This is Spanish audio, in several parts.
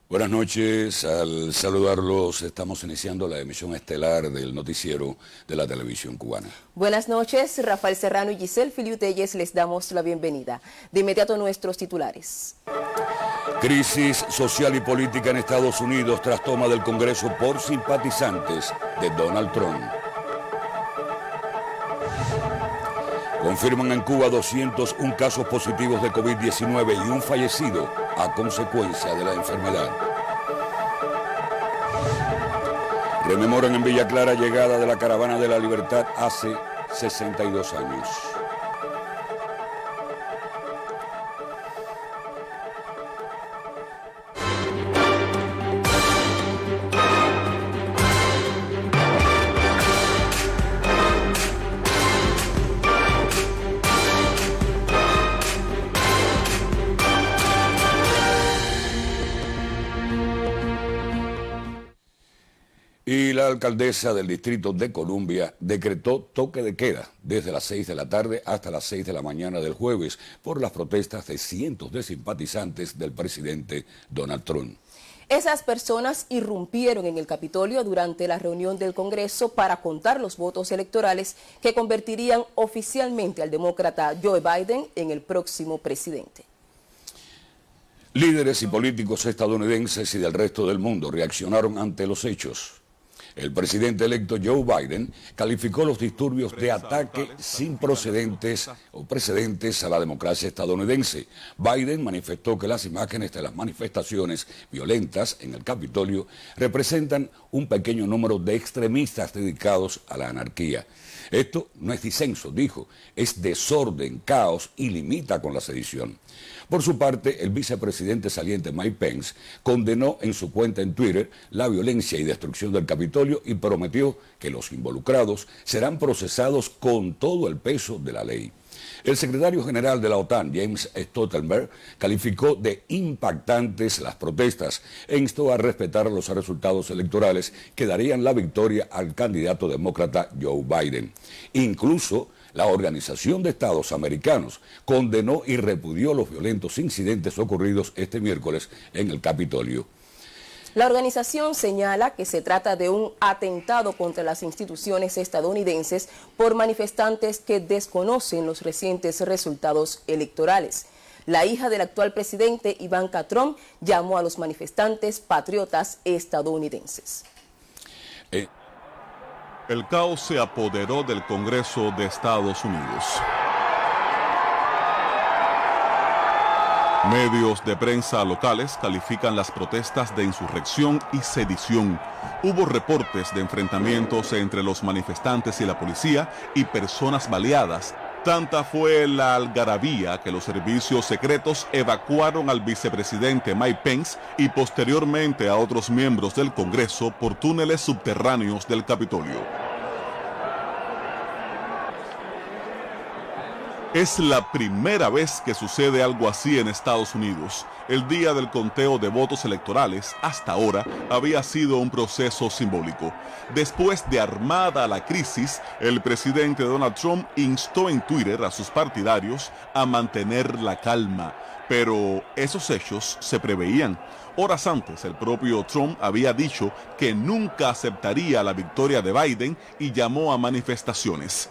Buenas noches, al saludarlos estamos iniciando la emisión estelar del noticiero de la televisión cubana. Buenas noches, Rafael Serrano y Giselle Filiutelles les damos la bienvenida. De inmediato nuestros titulares. Crisis social y política en Estados Unidos tras toma del Congreso por simpatizantes de Donald Trump. Confirman en Cuba 201 casos positivos de COVID-19 y un fallecido a consecuencia de la enfermedad. Rememoran en Villa Clara llegada de la Caravana de la Libertad hace 62 años. Y la alcaldesa del Distrito de Columbia decretó toque de queda desde las 6 de la tarde hasta las 6 de la mañana del jueves por las protestas de cientos de simpatizantes del presidente Donald Trump. Esas personas irrumpieron en el Capitolio durante la reunión del Congreso para contar los votos electorales que convertirían oficialmente al demócrata Joe Biden en el próximo presidente. Líderes y políticos estadounidenses y del resto del mundo reaccionaron ante los hechos. El presidente electo Joe Biden calificó los disturbios de ataque sin precedentes a la democracia estadounidense. Biden manifestó que las imágenes de las manifestaciones violentas en el Capitolio representan un pequeño número de extremistas dedicados a la anarquía. Esto no es disenso, dijo, es desorden, caos y limita con la sedición. Por su parte, el vicepresidente saliente Mike Pence condenó en su cuenta en Twitter la violencia y destrucción del Capitolio y prometió que los involucrados serán procesados con todo el peso de la ley. El secretario general de la OTAN, James Stoltenberg, calificó de impactantes las protestas e instó a respetar los resultados electorales que darían la victoria al candidato demócrata Joe Biden. Incluso la Organización de Estados Americanos condenó y repudió los violentos incidentes ocurridos este miércoles en el Capitolio. La organización señala que se trata de un atentado contra las instituciones estadounidenses por manifestantes que desconocen los recientes resultados electorales. La hija del actual presidente, Ivanka Trump, llamó a los manifestantes patriotas estadounidenses. El caos se apoderó del Congreso de Estados Unidos. Medios de prensa locales califican las protestas de insurrección y sedición. Hubo reportes de enfrentamientos entre los manifestantes y la policía y personas baleadas. Tanta fue la algarabía que los servicios secretos evacuaron al vicepresidente Mike Pence y posteriormente a otros miembros del Congreso por túneles subterráneos del Capitolio. Es la primera vez que sucede algo así en Estados Unidos. El día del conteo de votos electorales, hasta ahora, había sido un proceso simbólico. Después de armada la crisis, el presidente Donald Trump instó en Twitter a sus partidarios a mantener la calma. Pero esos hechos se preveían. Horas antes, el propio Trump había dicho que nunca aceptaría la victoria de Biden y llamó a manifestaciones.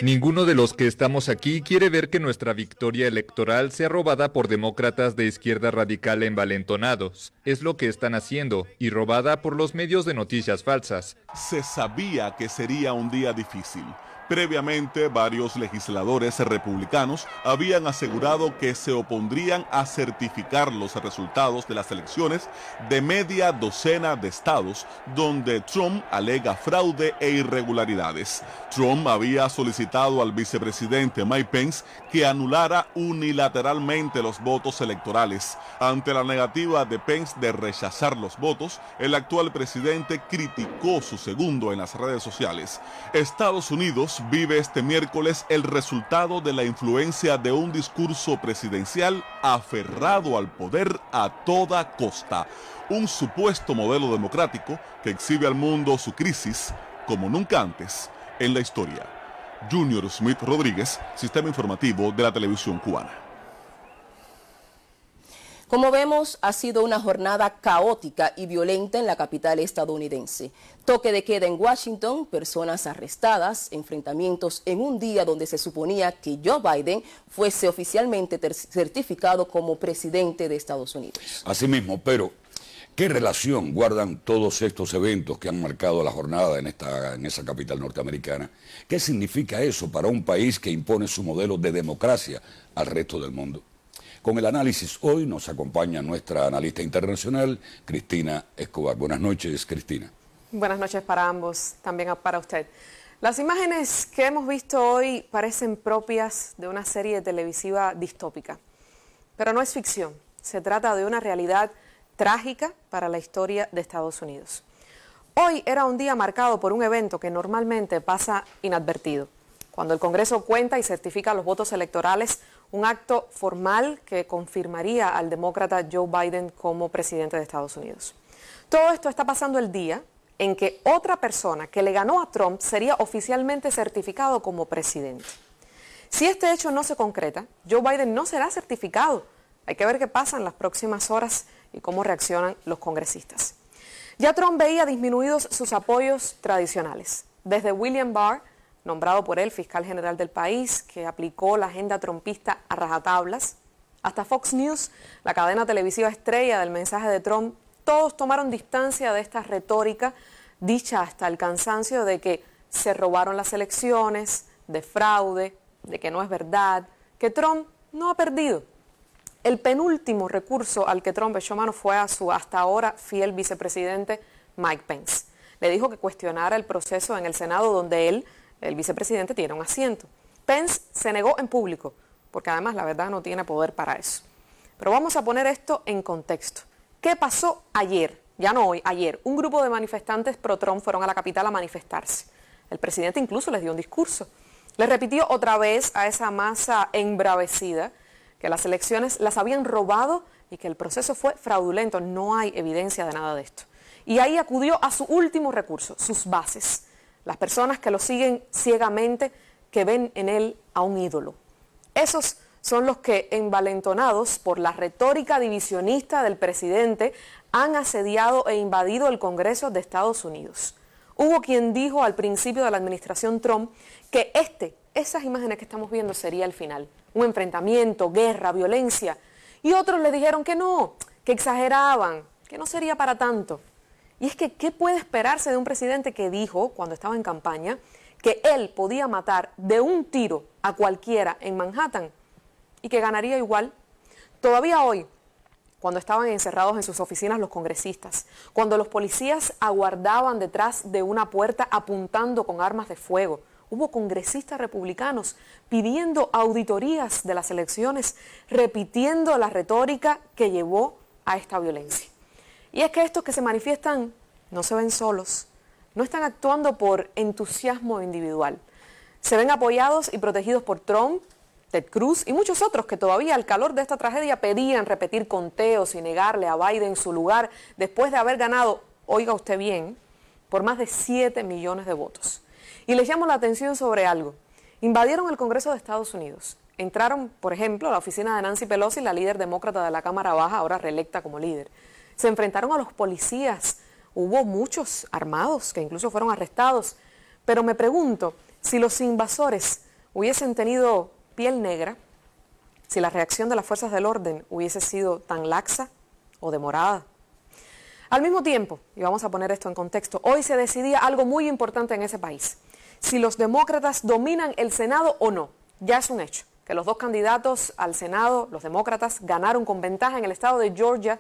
Ninguno de los que estamos aquí quiere ver que nuestra victoria electoral sea robada por demócratas de izquierda radical envalentonados. Es lo que están haciendo, y robada por los medios de noticias falsas. Se sabía que sería un día difícil. Previamente, varios legisladores republicanos habían asegurado que se opondrían a certificar los resultados de las elecciones de media docena de estados donde Trump alega fraude e irregularidades. Trump había solicitado al vicepresidente Mike Pence que anulara unilateralmente los votos electorales. Ante la negativa de Pence de rechazar los votos, el actual presidente criticó su segundo en las redes sociales. Estados Unidos vive este miércoles el resultado de la influencia de un discurso presidencial presidencial aferrado al poder a toda costa. Un supuesto modelo democrático que exhibe al mundo su crisis como nunca antes en la historia. Junior Smith Rodríguez, Sistema Informativo de la Televisión Cubana. Como vemos, ha sido una jornada caótica y violenta en la capital estadounidense. Toque de queda en Washington, personas arrestadas, enfrentamientos en un día donde se suponía que Joe Biden fuese oficialmente certificado como presidente de Estados Unidos. Asimismo, pero ¿qué relación guardan todos estos eventos que han marcado la jornada en esa capital norteamericana? ¿Qué significa eso para un país que impone su modelo de democracia al resto del mundo? Con el análisis hoy nos acompaña nuestra analista internacional, Cristina Escobar. Buenas noches, Cristina. Buenas noches para ambos, también para usted. Las imágenes que hemos visto hoy parecen propias de una serie televisiva distópica, pero no es ficción. Se trata de una realidad trágica para la historia de Estados Unidos. Hoy era un día marcado por un evento que normalmente pasa inadvertido. Cuando el Congreso cuenta y certifica los votos electorales, un acto formal que confirmaría al demócrata Joe Biden como presidente de Estados Unidos. Todo esto está pasando el día en que otra persona que le ganó a Trump sería oficialmente certificado como presidente. Si este hecho no se concreta, Joe Biden no será certificado. Hay que ver qué pasa en las próximas horas y cómo reaccionan los congresistas. Ya Trump veía disminuidos sus apoyos tradicionales. Desde William Barr, nombrado por él fiscal general del país, que aplicó la agenda trumpista a rajatablas, hasta Fox News, la cadena televisiva estrella del mensaje de Trump, todos tomaron distancia de esta retórica dicha hasta el cansancio de que se robaron las elecciones, de fraude, de que no es verdad, que Trump no ha perdido. El penúltimo recurso al que Trump echó mano fue a su hasta ahora fiel vicepresidente Mike Pence. Le dijo que cuestionara el proceso en el Senado donde él, el vicepresidente, tiene un asiento. Pence se negó en público, porque además la verdad no tiene poder para eso. Pero vamos a poner esto en contexto. ¿Qué pasó ayer? Ya no hoy, ayer. Un grupo de manifestantes pro-Trump fueron a la capital a manifestarse. El presidente incluso les dio un discurso. Les repitió otra vez a esa masa embravecida que las elecciones las habían robado y que el proceso fue fraudulento. No hay evidencia de nada de esto. Y ahí acudió a su último recurso, sus bases. Las personas que lo siguen ciegamente, que ven en él a un ídolo. Esos son los que, envalentonados por la retórica divisionista del presidente, han asediado e invadido el Congreso de Estados Unidos. Hubo quien dijo al principio de la administración Trump que esas imágenes que estamos viendo sería el final. Un enfrentamiento, guerra, violencia. Y otros le dijeron que no, que exageraban, que no sería para tanto. Y es que, ¿qué puede esperarse de un presidente que dijo, cuando estaba en campaña, que él podía matar de un tiro a cualquiera en Manhattan y que ganaría igual? Todavía hoy, cuando estaban encerrados en sus oficinas los congresistas, cuando los policías aguardaban detrás de una puerta apuntando con armas de fuego, hubo congresistas republicanos pidiendo auditorías de las elecciones, repitiendo la retórica que llevó a esta violencia. Y es que estos que se manifiestan no se ven solos, no están actuando por entusiasmo individual. Se ven apoyados y protegidos por Trump, Ted Cruz y muchos otros que todavía al calor de esta tragedia pedían repetir conteos y negarle a Biden su lugar después de haber ganado, oiga usted bien, por más de 7 millones de votos. Y les llamo la atención sobre algo. Invadieron el Congreso de Estados Unidos. Entraron, por ejemplo, a la oficina de Nancy Pelosi, la líder demócrata de la Cámara Baja, ahora reelecta como líder. Se enfrentaron a los policías. Hubo muchos armados que incluso fueron arrestados. Pero me pregunto si los invasores hubiesen tenido piel negra, si la reacción de las fuerzas del orden hubiese sido tan laxa o demorada. Al mismo tiempo, y vamos a poner esto en contexto, hoy se decidía algo muy importante en ese país. Si los demócratas dominan el Senado o no. Ya es un hecho que los dos candidatos al Senado, los demócratas, ganaron con ventaja en el estado de Georgia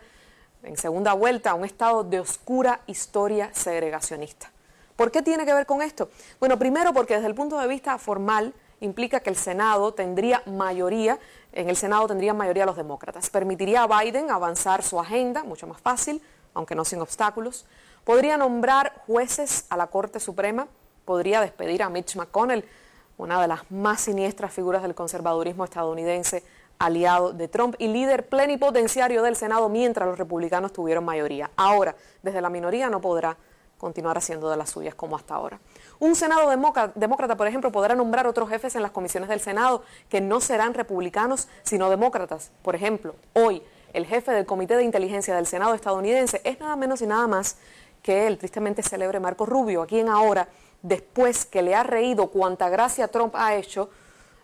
en segunda vuelta, un estado de oscura historia segregacionista. ¿Por qué tiene que ver con esto? Bueno, primero porque desde el punto de vista formal implica que el Senado tendría mayoría, en el Senado tendrían mayoría los demócratas. Permitiría a Biden avanzar su agenda, mucho más fácil, aunque no sin obstáculos. Podría nombrar jueces a la Corte Suprema, podría despedir a Mitch McConnell, una de las más siniestras figuras del conservadurismo estadounidense, aliado de Trump y líder plenipotenciario del Senado mientras los republicanos tuvieron mayoría. Ahora, desde la minoría no podrá continuar haciendo de las suyas como hasta ahora. Un Senado demócrata, por ejemplo, podrá nombrar otros jefes en las comisiones del Senado que no serán republicanos, sino demócratas. Por ejemplo, hoy el jefe del Comité de Inteligencia del Senado estadounidense es nada menos y nada más que el tristemente célebre Marco Rubio, a quien ahora, después que le ha reído cuanta gracia Trump ha hecho,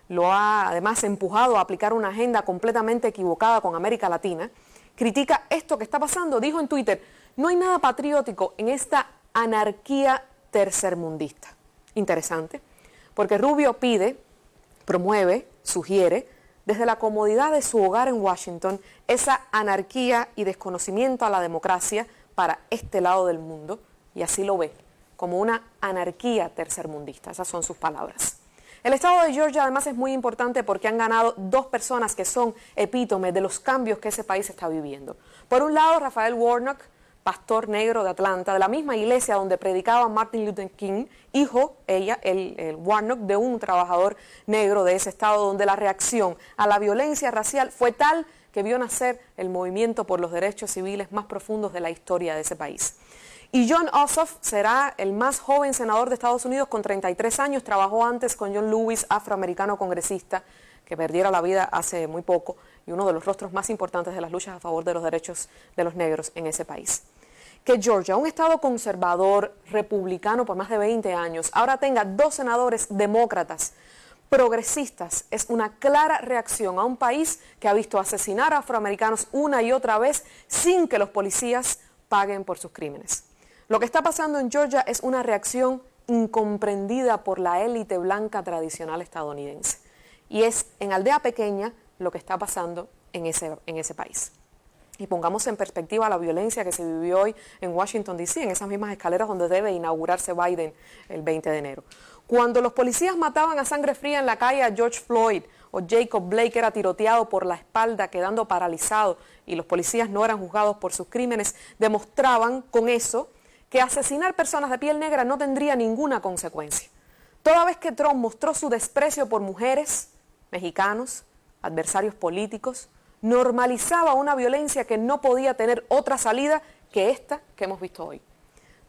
lo ha además empujado a aplicar una agenda completamente equivocada con América Latina, critica esto que está pasando. Dijo en Twitter: no hay nada patriótico en esta anarquía tercermundista. Interesante, porque Rubio pide, promueve, sugiere, desde la comodidad de su hogar en Washington, esa anarquía y desconocimiento a la democracia para este lado del mundo, y así lo ve, como una anarquía tercermundista. Esas son sus palabras. El estado de Georgia además es muy importante porque han ganado dos personas que son epítomes de los cambios que ese país está viviendo. Por un lado, Raphael Warnock, pastor negro de Atlanta, de la misma iglesia donde predicaba Martin Luther King, hijo, el Warnock, de un trabajador negro de ese estado, donde la reacción a la violencia racial fue tal que vio nacer el movimiento por los derechos civiles más profundos de la historia de ese país. Y Jon Ossoff será el más joven senador de Estados Unidos con 33 años. Trabajó antes con John Lewis, afroamericano congresista, que perdiera la vida hace muy poco, y uno de los rostros más importantes de las luchas a favor de los derechos de los negros en ese país. Que Georgia, un estado conservador, republicano por más de 20 años, ahora tenga dos senadores demócratas, progresistas, es una clara reacción a un país que ha visto asesinar a afroamericanos una y otra vez sin que los policías paguen por sus crímenes. Lo que está pasando en Georgia es una reacción incomprendida por la élite blanca tradicional estadounidense. Y es en aldea pequeña lo que está pasando en ese país. Y pongamos en perspectiva la violencia que se vivió hoy en Washington, D.C., en esas mismas escaleras donde debe inaugurarse Biden el 20 de enero. Cuando los policías mataban a sangre fría en la calle a George Floyd, o Jacob Blake era tiroteado por la espalda quedando paralizado y los policías no eran juzgados por sus crímenes, demostraban con eso que asesinar personas de piel negra no tendría ninguna consecuencia. Toda vez que Trump mostró su desprecio por mujeres, mexicanos, adversarios políticos, normalizaba una violencia que no podía tener otra salida que esta que hemos visto hoy.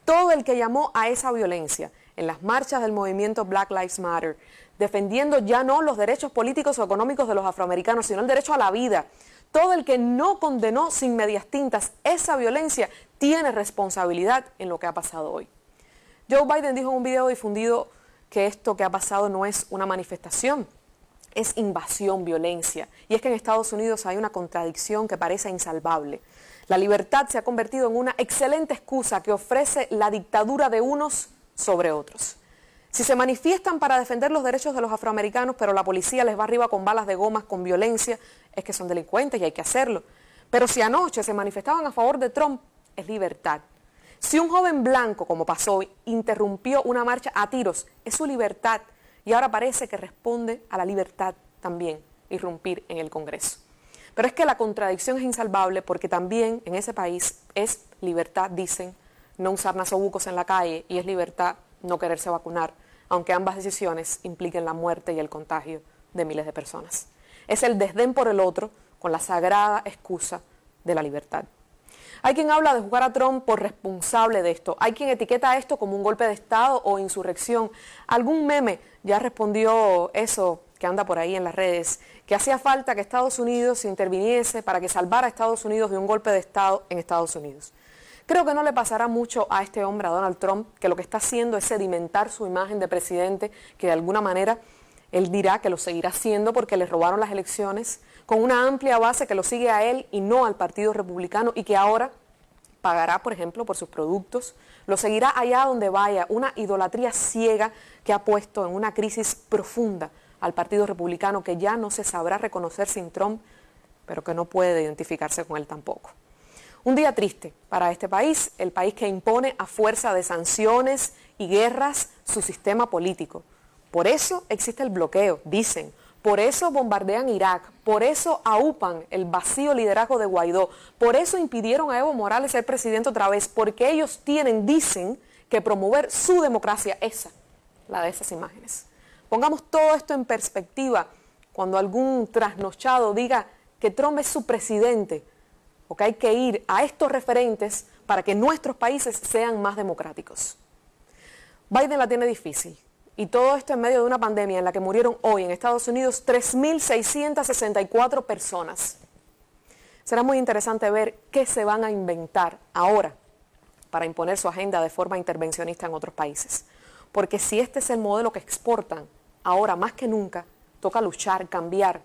Todo el que llamó a esa violencia en las marchas del movimiento Black Lives Matter, defendiendo ya no los derechos políticos o económicos de los afroamericanos, sino el derecho a la vida, todo el que no condenó sin medias tintas esa violencia tiene responsabilidad en lo que ha pasado hoy. Joe Biden dijo en un video difundido que esto que ha pasado no es una manifestación, es invasión, violencia. Y es que en Estados Unidos hay una contradicción que parece insalvable. La libertad se ha convertido en una excelente excusa que ofrece la dictadura de unos sobre otros. Si se manifiestan para defender los derechos de los afroamericanos, pero la policía les va arriba con balas de gomas, con violencia, es que son delincuentes y hay que hacerlo. Pero si anoche se manifestaban a favor de Trump, es libertad. Si un joven blanco, como pasó hoy, interrumpió una marcha a tiros, es su libertad. Y ahora parece que responde a la libertad también irrumpir en el Congreso. Pero es que la contradicción es insalvable porque también en ese país es libertad, dicen, no usar nasobucos en la calle y es libertad no quererse vacunar, aunque ambas decisiones impliquen la muerte y el contagio de miles de personas. Es el desdén por el otro con la sagrada excusa de la libertad. Hay quien habla de juzgar a Trump por responsable de esto. Hay quien etiqueta esto como un golpe de Estado o insurrección. Algún meme ya respondió eso que anda por ahí en las redes, que hacía falta que Estados Unidos interviniese para que salvara a Estados Unidos de un golpe de Estado en Estados Unidos. Creo que no le pasará mucho a este hombre, a Donald Trump, que lo que está haciendo es sedimentar su imagen de presidente, que de alguna manera él dirá que lo seguirá haciendo porque le robaron las elecciones, con una amplia base que lo sigue a él y no al Partido Republicano y que ahora pagará, por ejemplo, por sus productos, lo seguirá allá donde vaya, una idolatría ciega que ha puesto en una crisis profunda al Partido Republicano que ya no se sabrá reconocer sin Trump, pero que no puede identificarse con él tampoco. Un día triste para este país, el país que impone a fuerza de sanciones y guerras su sistema político. Por eso existe el bloqueo, dicen. Por eso bombardean Irak, por eso aupan el vacío liderazgo de Guaidó, por eso impidieron a Evo Morales ser presidente otra vez, porque ellos tienen, dicen, que promover su democracia, esa, la de esas imágenes. Pongamos todo esto en perspectiva cuando algún trasnochado diga que Trump es su presidente o que hay que ir a estos referentes para que nuestros países sean más democráticos. Biden la tiene difícil. Y todo esto en medio de una pandemia en la que murieron hoy en Estados Unidos 3.664 personas. Será muy interesante ver qué se van a inventar ahora para imponer su agenda de forma intervencionista en otros países. Porque si este es el modelo que exportan, ahora más que nunca toca luchar, cambiar,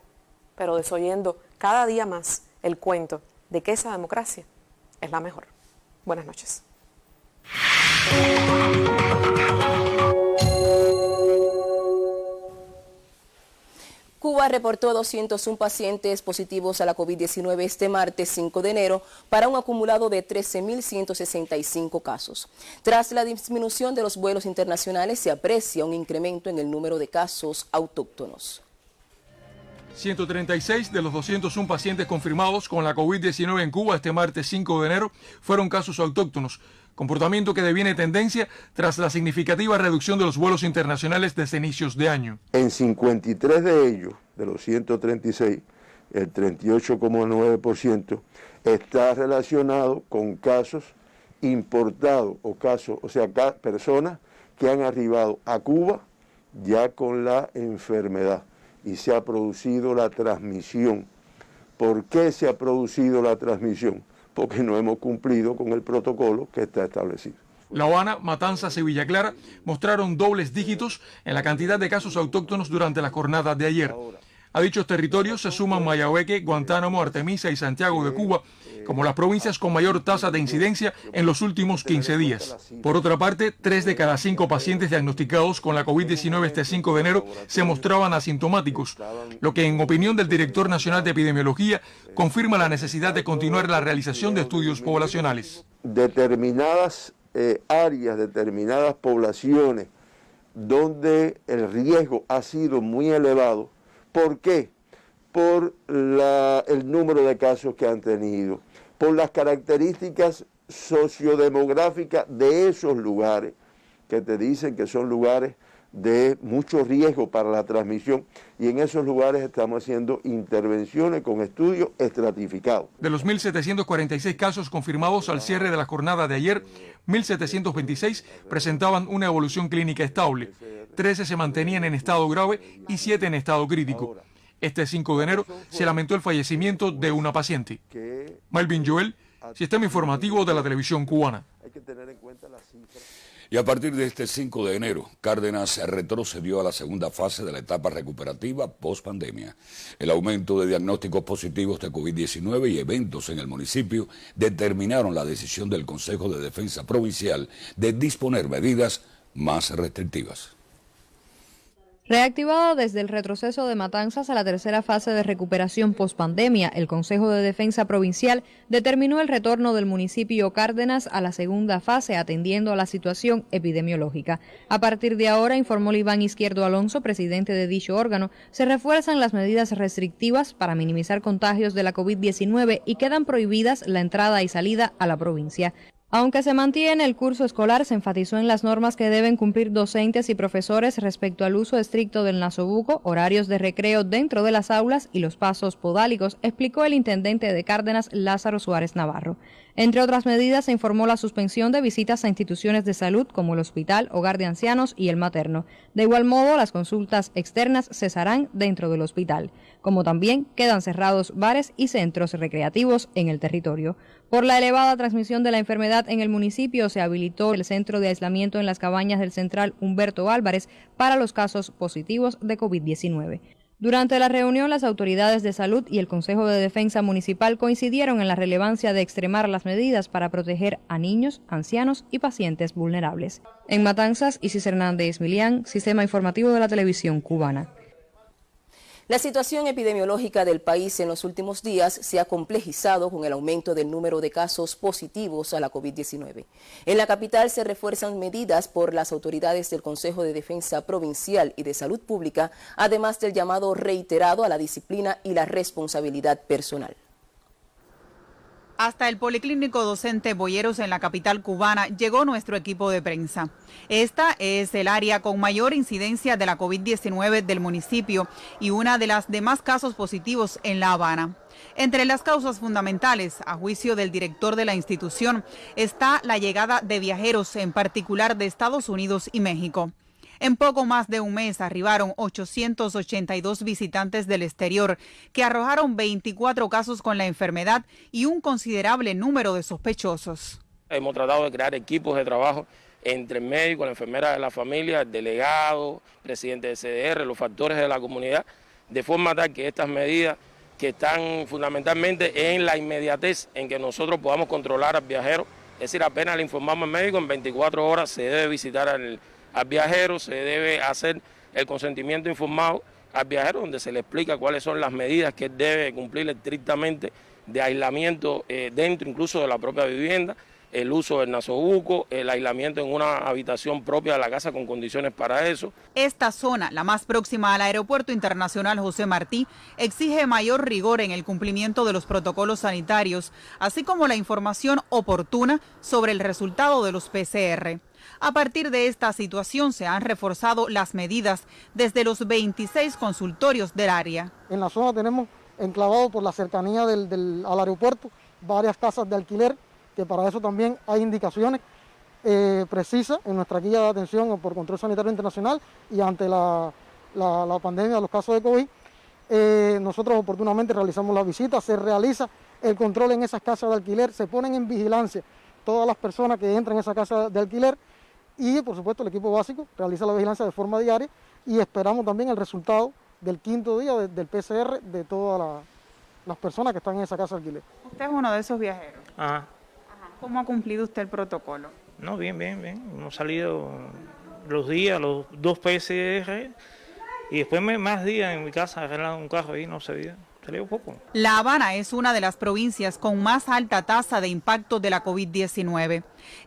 pero desoyendo cada día más el cuento de que esa democracia es la mejor. Buenas noches. Cuba reportó 201 pacientes positivos a la COVID-19 este martes 5 de enero para un acumulado de 13.165 casos. Tras la disminución de los vuelos internacionales se aprecia un incremento en el número de casos autóctonos. 136 de los 201 pacientes confirmados con la COVID-19 en Cuba este martes 5 de enero fueron casos autóctonos, comportamiento que deviene tendencia tras la significativa reducción de los vuelos internacionales desde inicios de año. En 53 de ellos, de los 136, el 38,9% está relacionado con casos importados o sea, personas que han arribado a Cuba ya con la enfermedad y se ha producido la transmisión. ¿Por qué se ha producido la transmisión? Porque no hemos cumplido con el protocolo que está establecido. La Habana, Matanzas y Villa Clara mostraron dobles dígitos en la cantidad de casos autóctonos durante la jornada de ayer. A dichos territorios se suman Mayabeque, Guantánamo, Artemisa y Santiago de Cuba, como las provincias con mayor tasa de incidencia en los últimos 15 días. Por otra parte, 3 de cada 5 pacientes diagnosticados con la COVID-19 este 5 de enero se mostraban asintomáticos, lo que en opinión del director nacional de epidemiología confirma la necesidad de continuar la realización de estudios poblacionales. Determinadas áreas, determinadas poblaciones donde el riesgo ha sido muy elevado. ¿Por qué? Por el número de casos que han tenido, por las características sociodemográficas de esos lugares, que te dicen que son lugares de mucho riesgo para la transmisión, y en esos lugares estamos haciendo intervenciones con estudios estratificados. De los 1.746 casos confirmados al cierre de la jornada de ayer, 1.726 presentaban una evolución clínica estable, 13 se mantenían en estado grave y 7 en estado crítico. Este 5 de enero se lamentó el fallecimiento de una paciente. Melvin Joel, Sistema Informativo de la Televisión Cubana. Y a partir de este 5 de enero, Cárdenas retrocedió a la segunda fase de la etapa recuperativa post-pandemia. El aumento de diagnósticos positivos de COVID-19 y eventos en el municipio determinaron la decisión del Consejo de Defensa Provincial de disponer medidas más restrictivas. Reactivado desde el retroceso de Matanzas a la tercera fase de recuperación pospandemia, el Consejo de Defensa Provincial determinó el retorno del municipio Cárdenas a la segunda fase atendiendo a la situación epidemiológica. A partir de ahora, informó Iván Izquierdo Alonso, presidente de dicho órgano, se refuerzan las medidas restrictivas para minimizar contagios de la COVID-19 y quedan prohibidas la entrada y salida a la provincia. Aunque se mantiene el curso escolar, se enfatizó en las normas que deben cumplir docentes y profesores respecto al uso estricto del nasobuco, horarios de recreo dentro de las aulas y los pasos podálicos, explicó el intendente de Cárdenas, Lázaro Suárez Navarro. Entre otras medidas, se informó la suspensión de visitas a instituciones de salud como el hospital, hogar de ancianos y el materno. De igual modo, las consultas externas cesarán dentro del hospital, como también quedan cerrados bares y centros recreativos en el territorio. Por la elevada transmisión de la enfermedad en el municipio, se habilitó el centro de aislamiento en las cabañas del Central Humberto Álvarez para los casos positivos de COVID-19. Durante la reunión, las autoridades de salud y el Consejo de Defensa Municipal coincidieron en la relevancia de extremar las medidas para proteger a niños, ancianos y pacientes vulnerables. En Matanzas, Isis Hernández Milián, Sistema Informativo de la Televisión Cubana. La situación epidemiológica del país en los últimos días se ha complejizado con el aumento del número de casos positivos a la COVID-19. En la capital se refuerzan medidas por las autoridades del Consejo de Defensa Provincial y de Salud Pública, además del llamado reiterado a la disciplina y la responsabilidad personal. Hasta el Policlínico Docente Boyeros en la capital cubana llegó nuestro equipo de prensa. Esta es el área con mayor incidencia de la COVID-19 del municipio y una de las de más casos positivos en La Habana. Entre las causas fundamentales, a juicio del director de la institución, está la llegada de viajeros, en particular de Estados Unidos y México. En poco más de un mes arribaron 882 visitantes del exterior, que arrojaron 24 casos con la enfermedad y un considerable número de sospechosos. Hemos tratado de crear equipos de trabajo entre el médico, la enfermera de la familia, el delegado, presidente de CDR, los factores de la comunidad, de forma tal que estas medidas que están fundamentalmente en la inmediatez en que nosotros podamos controlar al viajero, es decir, apenas le informamos al médico, en 24 horas se debe visitar al viajero, se debe hacer el consentimiento informado al viajero, donde se le explica cuáles son las medidas que él debe cumplir estrictamente de aislamiento dentro incluso de la propia vivienda, el uso del nasobuco, el aislamiento en una habitación propia de la casa con condiciones para eso. Esta zona, la más próxima al Aeropuerto Internacional José Martí, exige mayor rigor en el cumplimiento de los protocolos sanitarios, así como la información oportuna sobre el resultado de los PCR. A partir de esta situación se han reforzado las medidas desde los 26 consultorios del área. En la zona tenemos enclavado por la cercanía al aeropuerto varias casas de alquiler, que para eso también hay indicaciones precisas en nuestra guía de atención por control sanitario internacional y ante la pandemia de los casos de COVID. Nosotros oportunamente realizamos la visita, se realiza el control en esas casas de alquiler, se ponen en vigilancia todas las personas que entran en esa casa de alquiler y por supuesto el equipo básico realiza la vigilancia de forma diaria y esperamos también el resultado del 5.º día del PCR de todas las personas que están en esa casa de alquiler. Usted es uno de esos viajeros. Ajá. ¿Cómo ha cumplido usted el protocolo? No, bien. Hemos salido los días, los 2 PCR y después más días en mi casa arreglando un carro ahí, no se veía. Salió poco. La Habana es una de las provincias con más alta tasa de impacto de la COVID-19.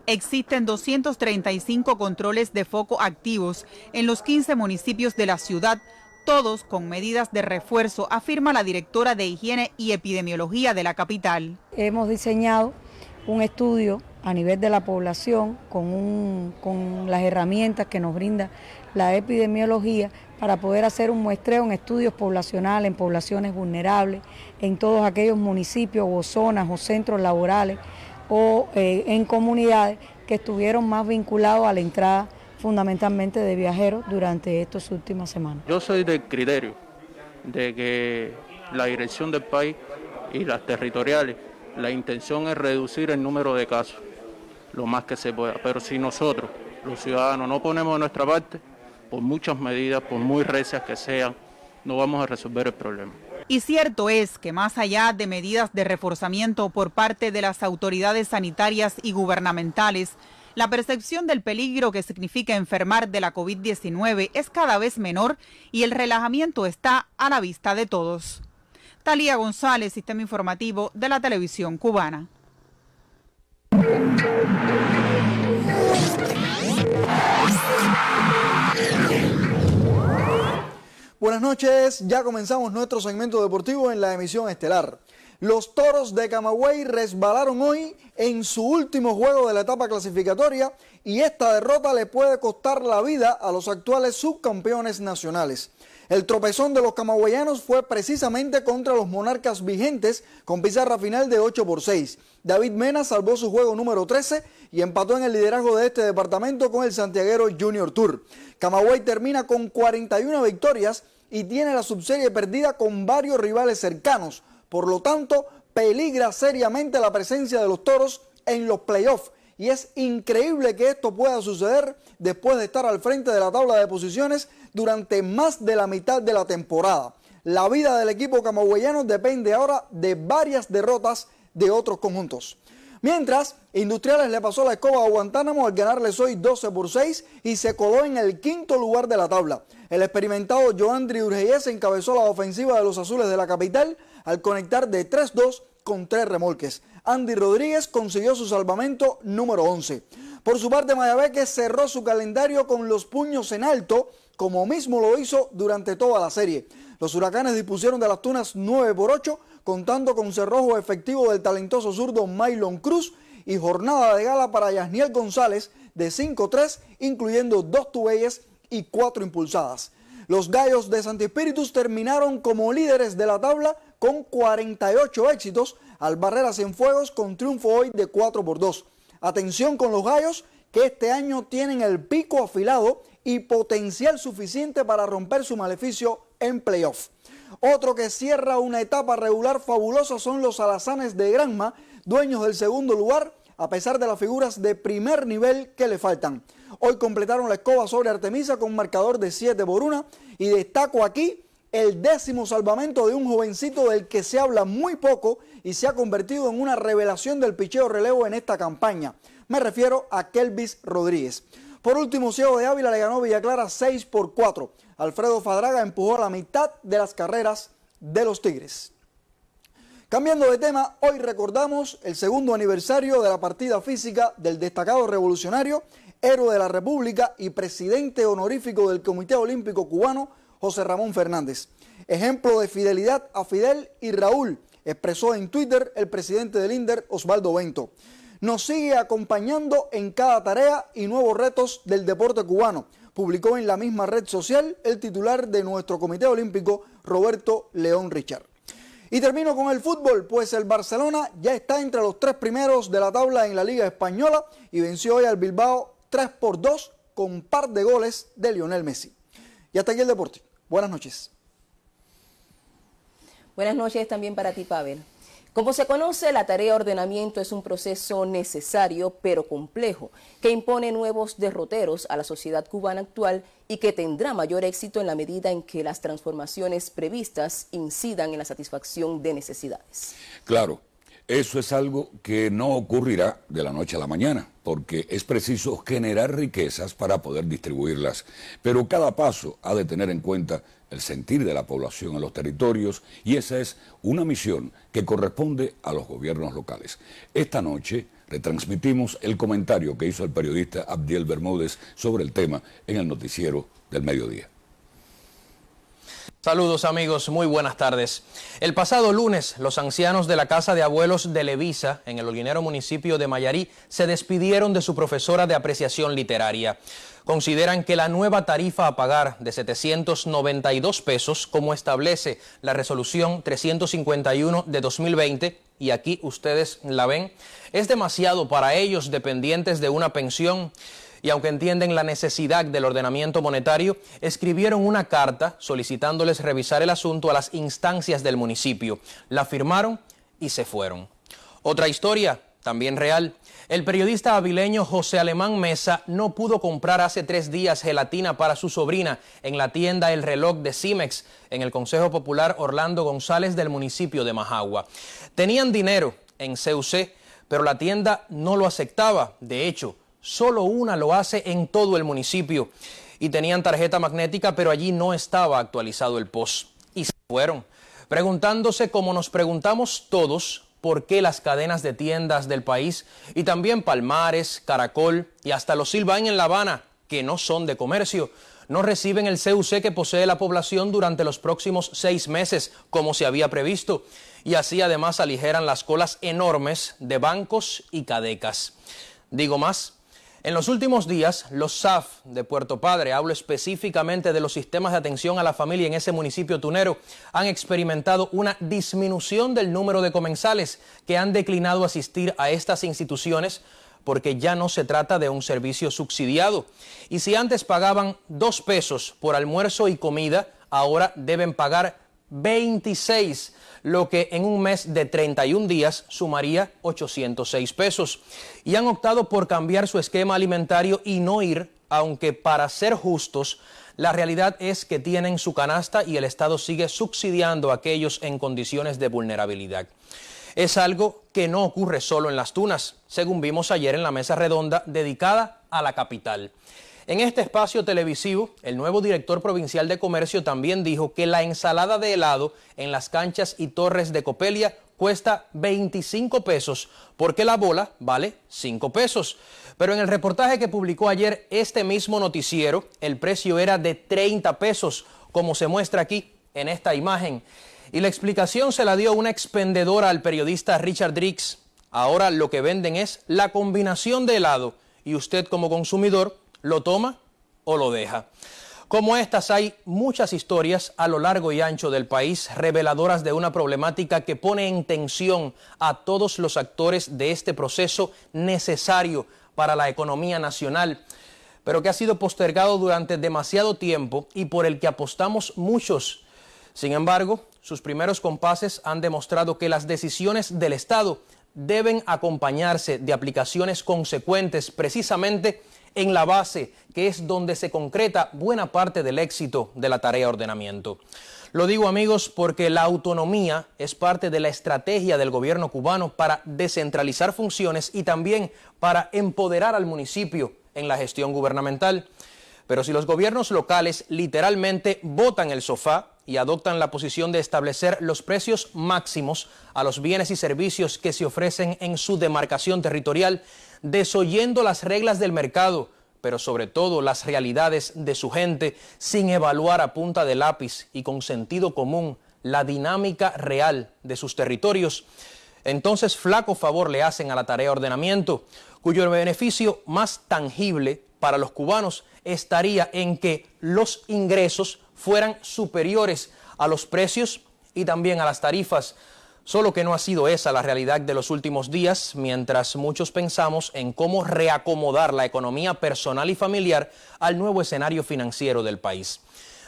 Existen 235 controles de foco activos en los 15 municipios de la ciudad, todos con medidas de refuerzo, afirma la directora de Higiene y Epidemiología de la capital. Hemos diseñado un estudio a nivel de la población con las herramientas que nos brinda la epidemiología para poder hacer un muestreo en estudios poblacionales, en poblaciones vulnerables, en todos aquellos municipios o zonas o centros laborales o en comunidades que estuvieron más vinculados a la entrada fundamentalmente de viajeros durante estas últimas semanas. Yo soy del criterio de que la dirección del país y las territoriales, la intención es reducir el número de casos lo más que se pueda, pero si nosotros, los ciudadanos, no ponemos de nuestra parte, por muchas medidas, por muy recias que sean, no vamos a resolver el problema. Y cierto es que más allá de medidas de reforzamiento por parte de las autoridades sanitarias y gubernamentales, la percepción del peligro que significa enfermar de la COVID-19 es cada vez menor y el relajamiento está a la vista de todos. Talía González, Sistema Informativo de la Televisión Cubana. Buenas noches, ya comenzamos nuestro segmento deportivo en la emisión estelar. Los Toros de Camagüey resbalaron hoy en su último juego de la etapa clasificatoria y esta derrota le puede costar la vida a los actuales subcampeones nacionales. El tropezón de los camagüeyanos fue precisamente contra los monarcas vigentes con pizarra final de 8-6. David Mena salvó su juego número 13 y empató en el liderazgo de este departamento con el santiaguero Junior Tour. Camagüey termina con 41 victorias y tiene la subserie perdida con varios rivales cercanos. Por lo tanto, peligra seriamente la presencia de los Toros en los playoffs. Y es increíble que esto pueda suceder después de estar al frente de la tabla de posiciones durante más de la mitad de la temporada. La vida del equipo camagüeyano depende ahora de varias derrotas de otros conjuntos. Mientras, Industriales le pasó la escoba a Guantánamo al ganarles hoy 12-6 y se coló en el 5º lugar de la tabla. El experimentado Joandri Urgeyes encabezó la ofensiva de los azules de la capital al conectar de 3-2 con 3 remolques. Andy Rodríguez consiguió su salvamento número 11. Por su parte, Mayabeque cerró su calendario con los puños en alto como mismo lo hizo durante toda la serie. Los Huracanes dispusieron de las Tunas 9-8, contando con cerrojo efectivo del talentoso zurdo Maylon Cruz y jornada de gala para Yasniel González de 5-3, incluyendo 2 tubeyes y 4 impulsadas. Los Gallos de Santi Espíritus terminaron como líderes de la tabla con 48 éxitos al barrer a Cienfuegos con triunfo hoy de 4-2. Atención con los Gallos, que este año tienen el pico afilado y potencial suficiente para romper su maleficio en playoff. Otro que cierra una etapa regular fabulosa son los Alazanes de Granma, dueños del segundo lugar, a pesar de las figuras de primer nivel que le faltan. Hoy completaron la escoba sobre Artemisa con un marcador de 7-1 y destaco aquí el 10º salvamento de un jovencito del que se habla muy poco y se ha convertido en una revelación del picheo relevo en esta campaña. Me refiero a Kelvis Rodríguez. Por último, Ciego de Ávila le ganó Villa Clara 6-4. Alfredo Fadraga empujó a la mitad de las carreras de los Tigres. Cambiando de tema, hoy recordamos el 2º aniversario de la partida física del destacado revolucionario, héroe de la República y presidente honorífico del Comité Olímpico Cubano, José Ramón Fernández. Ejemplo de fidelidad a Fidel y Raúl, expresó en Twitter el presidente del INDER, Osvaldo Bento. Nos sigue acompañando en cada tarea y nuevos retos del deporte cubano, publicó en la misma red social el titular de nuestro Comité Olímpico, Roberto León Richard. Y termino con el fútbol, pues el Barcelona ya está entre los 3 primeros de la tabla en la Liga Española y venció hoy al Bilbao 3-2 con un par de goles de Lionel Messi. Y hasta aquí el deporte. Buenas noches. Buenas noches también para ti, Pavel. Como se conoce, la tarea de ordenamiento es un proceso necesario pero complejo que impone nuevos derroteros a la sociedad cubana actual y que tendrá mayor éxito en la medida en que las transformaciones previstas incidan en la satisfacción de necesidades. Claro, eso es algo que no ocurrirá de la noche a la mañana, porque es preciso generar riquezas para poder distribuirlas. Pero cada paso ha de tener en cuenta el sentir de la población en los territorios y esa es una misión que corresponde a los gobiernos locales. Esta noche retransmitimos el comentario que hizo el periodista Abdiel Bermúdez sobre el tema en el noticiero del mediodía. Saludos amigos, muy buenas tardes. El pasado lunes, los ancianos de la Casa de Abuelos de Levisa, en el holguinero municipio de Mayarí, se despidieron de su profesora de apreciación literaria. Consideran que la nueva tarifa a pagar de 792 pesos, como establece la resolución 351 de 2020, y aquí ustedes la ven, es demasiado para ellos dependientes de una pensión. Y aunque entienden la necesidad del ordenamiento monetario, escribieron una carta solicitándoles revisar el asunto a las instancias del municipio. La firmaron y se fueron. Otra historia, también real. El periodista avileño José Alemán Mesa no pudo comprar hace 3 días gelatina para su sobrina en la tienda El Reloj de Cimex, en el Consejo Popular Orlando González del municipio de Majagua. Tenían dinero en CUC, pero la tienda no lo aceptaba. De hecho, solo una lo hace en todo el municipio. Y tenían tarjeta magnética, pero allí no estaba actualizado el POS. Y se fueron, preguntándose como nos preguntamos todos, por qué las cadenas de tiendas del país y también Palmares, Caracol y hasta los Silvain en La Habana, que no son de comercio, no reciben el CUC que posee la población durante los próximos 6 meses, como se había previsto. Y así además aligeran las colas enormes de bancos y cadecas. Digo más, en los últimos días, los SAF de Puerto Padre, hablo específicamente de los sistemas de atención a la familia en ese municipio tunero, han experimentado una disminución del número de comensales que han declinado asistir a estas instituciones porque ya no se trata de un servicio subsidiado. Y si antes pagaban 2 pesos por almuerzo y comida, ahora deben pagar 26, lo que en un mes de 31 días sumaría 806 pesos. Y han optado por cambiar su esquema alimentario y no ir, aunque para ser justos, la realidad es que tienen su canasta y el Estado sigue subsidiando a aquellos en condiciones de vulnerabilidad. Es algo que no ocurre solo en Las Tunas, según vimos ayer en la mesa redonda dedicada a la capital. En este espacio televisivo, el nuevo director provincial de comercio también dijo que la ensalada de helado en las canchas y torres de Copelia cuesta 25 pesos porque la bola vale 5 pesos. Pero en el reportaje que publicó ayer este mismo noticiero, el precio era de 30 pesos, como se muestra aquí en esta imagen. Y la explicación se la dio una expendedora al periodista Richard Drix. Ahora lo que venden es la combinación de helado y usted como consumidor lo toma o lo deja. Como estas hay muchas historias a lo largo y ancho del país reveladoras de una problemática que pone en tensión a todos los actores de este proceso necesario para la economía nacional, pero que ha sido postergado durante demasiado tiempo y por el que apostamos muchos. Sin embargo, sus primeros compases han demostrado que las decisiones del Estado deben acompañarse de aplicaciones consecuentes precisamente en la base, que es donde se concreta buena parte del éxito de la tarea ordenamiento. Lo digo, amigos, porque la autonomía es parte de la estrategia del gobierno cubano para descentralizar funciones y también para empoderar al municipio en la gestión gubernamental. Pero si los gobiernos locales literalmente botan el sofá y adoptan la posición de establecer los precios máximos a los bienes y servicios que se ofrecen en su demarcación territorial, desoyendo las reglas del mercado, pero sobre todo las realidades de su gente, sin evaluar a punta de lápiz y con sentido común la dinámica real de sus territorios, entonces flaco favor le hacen a la tarea ordenamiento, cuyo beneficio más tangible para los cubanos estaría en que los ingresos fueran superiores a los precios y también a las tarifas. Solo que no ha sido esa la realidad de los últimos días, mientras muchos pensamos en cómo reacomodar la economía personal y familiar al nuevo escenario financiero del país.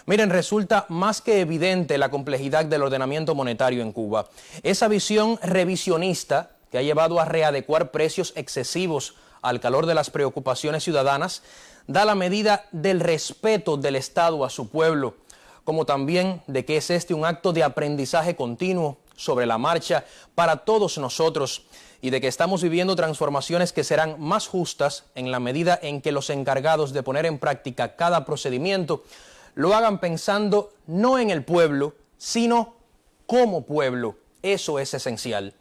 Miren, resulta más que evidente la complejidad del ordenamiento monetario en Cuba. Esa visión revisionista que ha llevado a readecuar precios excesivos al calor de las preocupaciones ciudadanas da la medida del respeto del Estado a su pueblo, como también de que es un acto de aprendizaje continuo sobre la marcha para todos nosotros y de que estamos viviendo transformaciones que serán más justas en la medida en que los encargados de poner en práctica cada procedimiento lo hagan pensando no en el pueblo, sino como pueblo. Eso es esencial.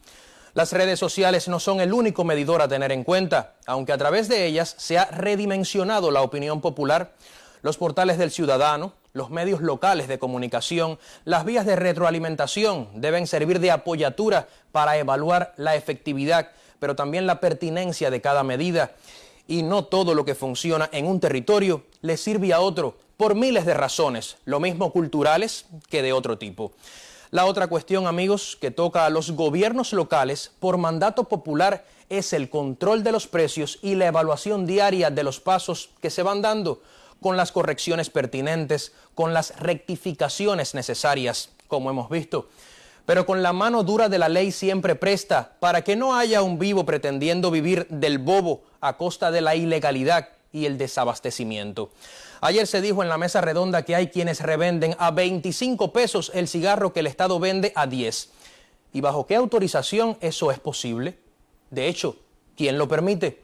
Las redes sociales no son el único medidor a tener en cuenta, aunque a través de ellas se ha redimensionado la opinión popular. Los portales del ciudadano, los medios locales de comunicación, las vías de retroalimentación deben servir de apoyatura para evaluar la efectividad, pero también la pertinencia de cada medida. Y no todo lo que funciona en un territorio le sirve a otro, por miles de razones, lo mismo culturales que de otro tipo. La otra cuestión, amigos, que toca a los gobiernos locales por mandato popular es el control de los precios y la evaluación diaria de los pasos que se van dando, con las correcciones pertinentes, con las rectificaciones necesarias, como hemos visto, pero con la mano dura de la ley siempre presta para que no haya un vivo pretendiendo vivir del bobo a costa de la ilegalidad y el desabastecimiento. Ayer se dijo en la mesa redonda que hay quienes revenden a 25 pesos el cigarro que el Estado vende a 10. ¿Y bajo qué autorización eso es posible? De hecho, ¿quién lo permite?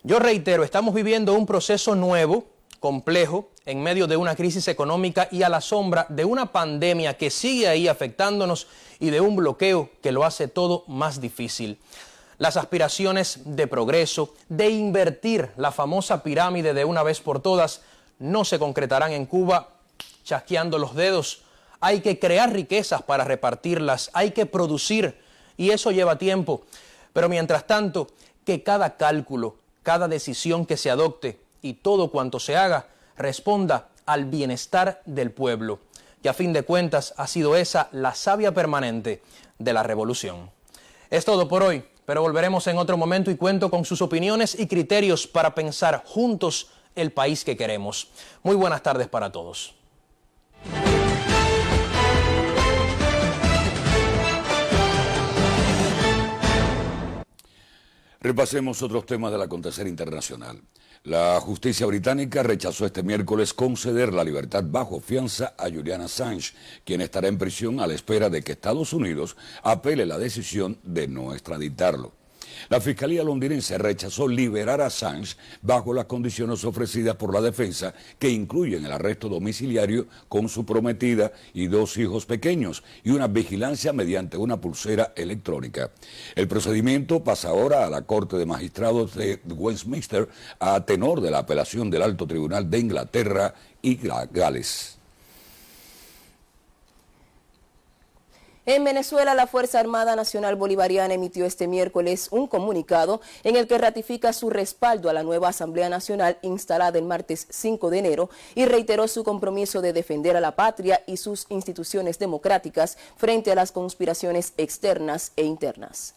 Yo reitero, estamos viviendo un proceso nuevo, complejo, en medio de una crisis económica y a la sombra de una pandemia que sigue ahí afectándonos y de un bloqueo que lo hace todo más difícil. Las aspiraciones de progreso, de invertir la famosa pirámide de una vez por todas, no se concretarán en Cuba chasqueando los dedos. Hay que crear riquezas para repartirlas, hay que producir y eso lleva tiempo. Pero mientras tanto, que cada cálculo, cada decisión que se adopte y todo cuanto se haga responda al bienestar del pueblo, que a fin de cuentas ha sido esa la savia permanente de la revolución. Es todo por hoy, pero volveremos en otro momento y cuento con sus opiniones y criterios para pensar juntos el país que queremos. Muy buenas tardes para todos. Repasemos otros temas del acontecer internacional. La justicia británica rechazó este miércoles conceder la libertad bajo fianza a Julian Assange, quien estará en prisión a la espera de que Estados Unidos apele la decisión de no extraditarlo. La Fiscalía londinense rechazó liberar a Assange bajo las condiciones ofrecidas por la defensa, que incluyen el arresto domiciliario con su prometida y 2 hijos pequeños y una vigilancia mediante una pulsera electrónica. El procedimiento pasa ahora a la Corte de Magistrados de Westminster a tenor de la apelación del Alto Tribunal de Inglaterra y Gales. En Venezuela, la Fuerza Armada Nacional Bolivariana emitió este miércoles un comunicado en el que ratifica su respaldo a la nueva Asamblea Nacional instalada el martes 5 de enero y reiteró su compromiso de defender a la patria y sus instituciones democráticas frente a las conspiraciones externas e internas.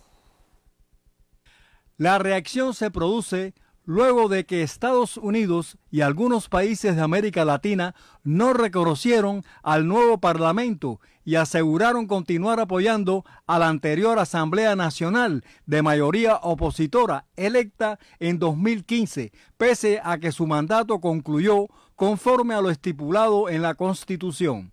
La reacción se produce luego de que Estados Unidos y algunos países de América Latina no reconocieron al nuevo Parlamento y aseguraron continuar apoyando a la anterior Asamblea Nacional de mayoría opositora electa en 2015, pese a que su mandato concluyó conforme a lo estipulado en la Constitución.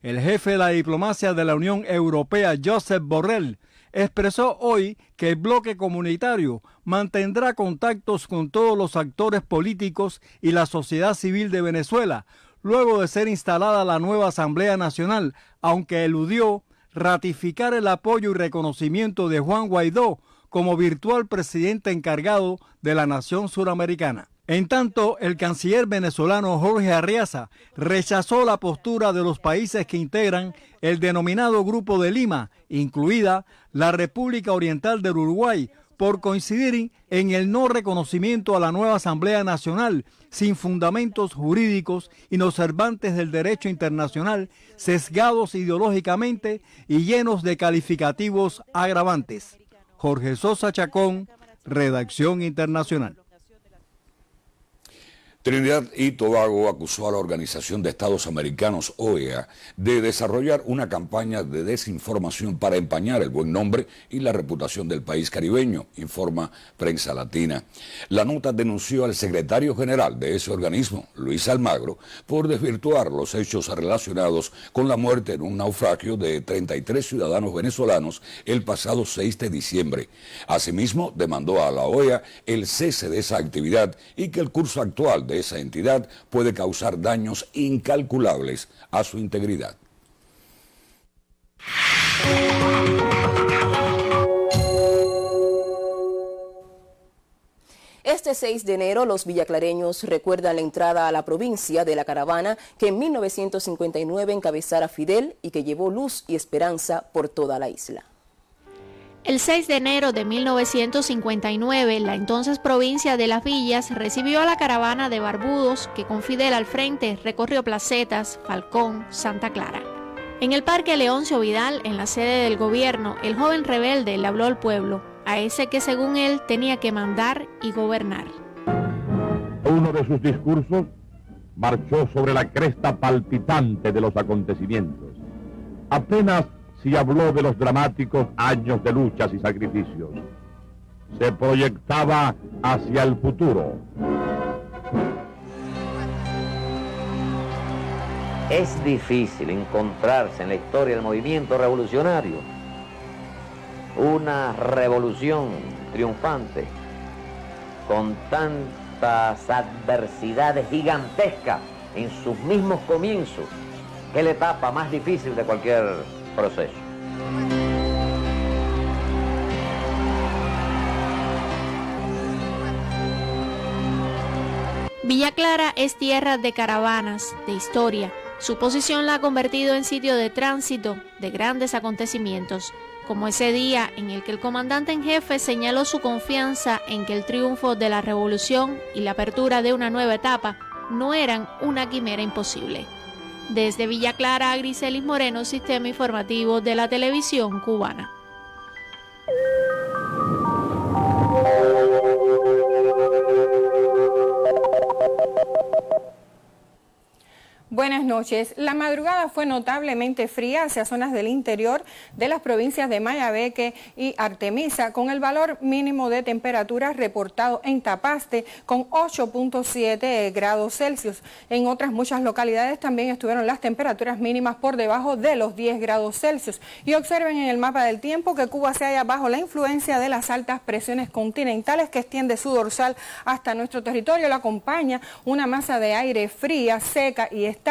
El jefe de la diplomacia de la Unión Europea, Josep Borrell, expresó hoy que el bloque comunitario mantendrá contactos con todos los actores políticos y la sociedad civil de Venezuela, luego de ser instalada la nueva Asamblea Nacional, aunque eludió ratificar el apoyo y reconocimiento de Juan Guaidó como virtual presidente encargado de la nación suramericana. En tanto, el canciller venezolano Jorge Arriaza rechazó la postura de los países que integran el denominado Grupo de Lima, incluida la República Oriental del Uruguay, por coincidir en el no reconocimiento a la nueva Asamblea Nacional sin fundamentos jurídicos inobservantes del derecho internacional, sesgados ideológicamente y llenos de calificativos agravantes. Jorge Sosa Chacón, Redacción Internacional. Trinidad y Tobago acusó a la Organización de Estados Americanos, OEA, de desarrollar una campaña de desinformación para empañar el buen nombre y la reputación del país caribeño, informa Prensa Latina. La nota denunció al secretario general de ese organismo, Luis Almagro, por desvirtuar los hechos relacionados con la muerte en un naufragio de 33 ciudadanos venezolanos el pasado 6 de diciembre. Asimismo, demandó a la OEA el cese de esa actividad y que el curso actual de esa entidad puede causar daños incalculables a su integridad. Este 6 de enero, los villaclareños recuerdan la entrada a la provincia de la caravana que en 1959 encabezara Fidel y que llevó luz y esperanza por toda la isla. El 6 de enero de 1959, la entonces provincia de Las Villas recibió a la caravana de barbudos que con Fidel al frente recorrió Placetas, Falcón, Santa Clara. En el Parque Leoncio Vidal, en la sede del gobierno, el joven rebelde le habló al pueblo, a ese que según él tenía que mandar y gobernar. Uno de sus discursos marchó sobre la cresta palpitante de los acontecimientos. Apenas si habló de los dramáticos años de luchas y sacrificios. Se proyectaba hacia el futuro. Es difícil encontrarse en la historia del movimiento revolucionario una revolución triunfante con tantas adversidades gigantescas en sus mismos comienzos. Es la etapa más difícil de cualquier proceso. Villa Clara es tierra de caravanas, de historia. Su posición la ha convertido en sitio de tránsito de grandes acontecimientos, como ese día en el que el comandante en jefe señaló su confianza en que el triunfo de la revolución y la apertura de una nueva etapa no eran una quimera imposible. Desde Villa Clara, Griselis Moreno, Sistema Informativo de la Televisión Cubana. Buenas noches. La madrugada fue notablemente fría hacia zonas del interior de las provincias de Mayabeque y Artemisa, con el valor mínimo de temperatura reportado en Tapaste con 8.7 grados Celsius. En otras muchas localidades también estuvieron las temperaturas mínimas por debajo de los 10 grados Celsius. Y observen en el mapa del tiempo que Cuba se halla bajo la influencia de las altas presiones continentales que extiende su dorsal hasta nuestro territorio. La acompaña una masa de aire fría, seca y estable.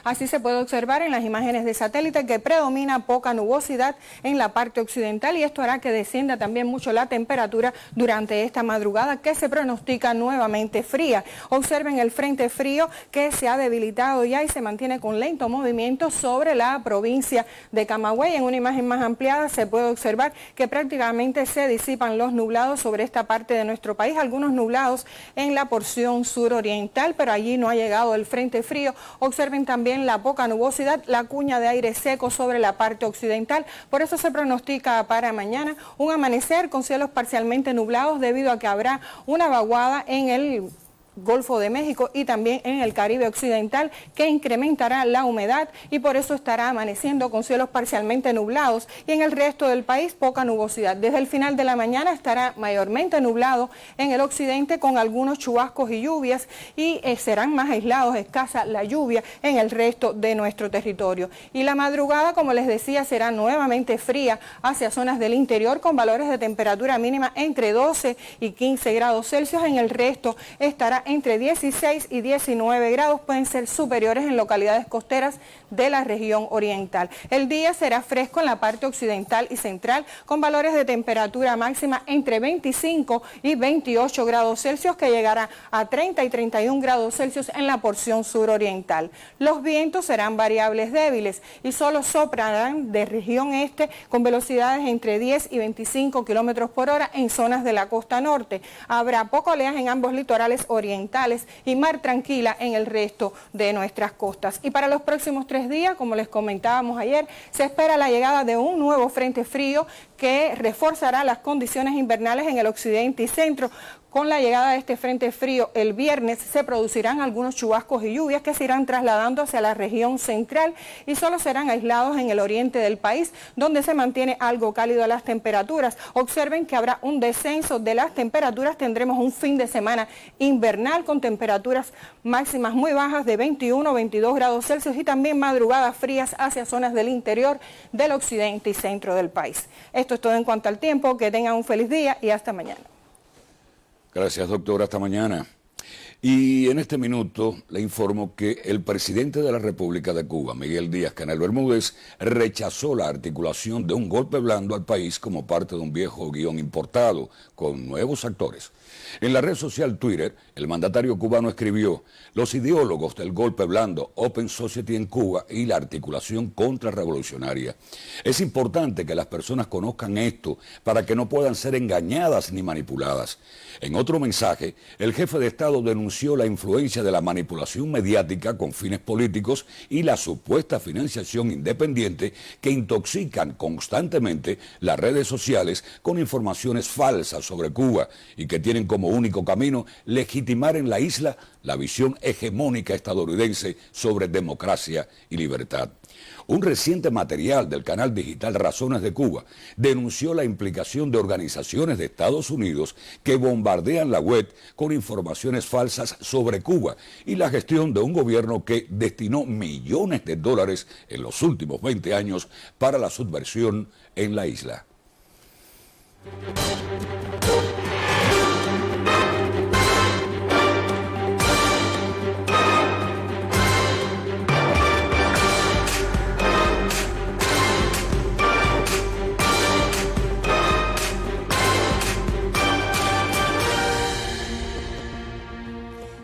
Así se puede observar en las imágenes de satélite que predomina poca nubosidad en la parte occidental, y esto hará que descienda también mucho la temperatura durante esta madrugada, que se pronostica nuevamente fría. Observen el frente frío que se ha debilitado ya y se mantiene con lento movimiento sobre la provincia de Camagüey. En una imagen más ampliada se puede observar que prácticamente se disipan los nublados sobre esta parte de nuestro país, algunos nublados en la porción suroriental, pero allí no ha llegado el frente frío. Observen también la poca nubosidad, la cuña de aire seco sobre la parte occidental. Por eso se pronostica para mañana un amanecer con cielos parcialmente nublados, debido a que habrá una vaguada en el Golfo de México y también en el Caribe occidental, que incrementará la humedad, y por eso estará amaneciendo con cielos parcialmente nublados, y en el resto del país poca nubosidad. Desde el final de la mañana estará mayormente nublado en el occidente, con algunos chubascos y lluvias, y serán más aislados, escasa la lluvia en el resto de nuestro territorio. Y la madrugada, como les decía, será nuevamente fría hacia zonas del interior, con valores de temperatura mínima entre 12 y 15 grados Celsius. En el resto estará entre 16 y 19 grados, pueden ser superiores en localidades costeras de la región oriental. El día será fresco en la parte occidental y central, con valores de temperatura máxima entre 25 y 28 grados Celsius, que llegará a 30 y 31 grados Celsius en la porción suroriental. Los vientos serán variables débiles y solo soplarán de región este con velocidades entre 10 y 25 kilómetros por hora en zonas de la costa norte. Habrá poco oleaje en ambos litorales orientales y mar tranquila en el resto de nuestras costas. Y para los próximos 3 días, como les comentábamos ayer, se espera la llegada de un nuevo frente frío que reforzará las condiciones invernales en el occidente y centro. Con la llegada de este frente frío el viernes se producirán algunos chubascos y lluvias que se irán trasladando hacia la región central, y solo serán aislados en el oriente del país, donde se mantiene algo cálido las temperaturas. Observen que habrá un descenso de las temperaturas, tendremos un fin de semana invernal con temperaturas máximas muy bajas de 21 o 22 grados Celsius, y también madrugadas frías hacia zonas del interior, del occidente y centro del país. Esto es todo en cuanto al tiempo. Que tengan un feliz día y hasta mañana. Gracias, doctora. Hasta mañana. Y en este minuto le informo que el presidente de la República de Cuba, Miguel Díaz-Canel Bermúdez, rechazó la articulación de un golpe blando al país como parte de un viejo guión importado con nuevos actores. En la red social Twitter, el mandatario cubano escribió: los ideólogos del golpe blando, Open Society en Cuba y la articulación contrarrevolucionaria. Es importante que las personas conozcan esto para que no puedan ser engañadas ni manipuladas. En otro mensaje, el jefe de Estado denunció la influencia de la manipulación mediática con fines políticos y la supuesta financiación independiente que intoxican constantemente las redes sociales con informaciones falsas sobre Cuba y que tienen como único camino legitimar en la isla la visión hegemónica estadounidense sobre democracia y libertad. Un reciente material del canal digital Razones de Cuba denunció la implicación de organizaciones de Estados Unidos que bombardean la web con informaciones falsas sobre Cuba y la gestión de un gobierno que destinó millones de dólares en los últimos 20 años para la subversión en la isla.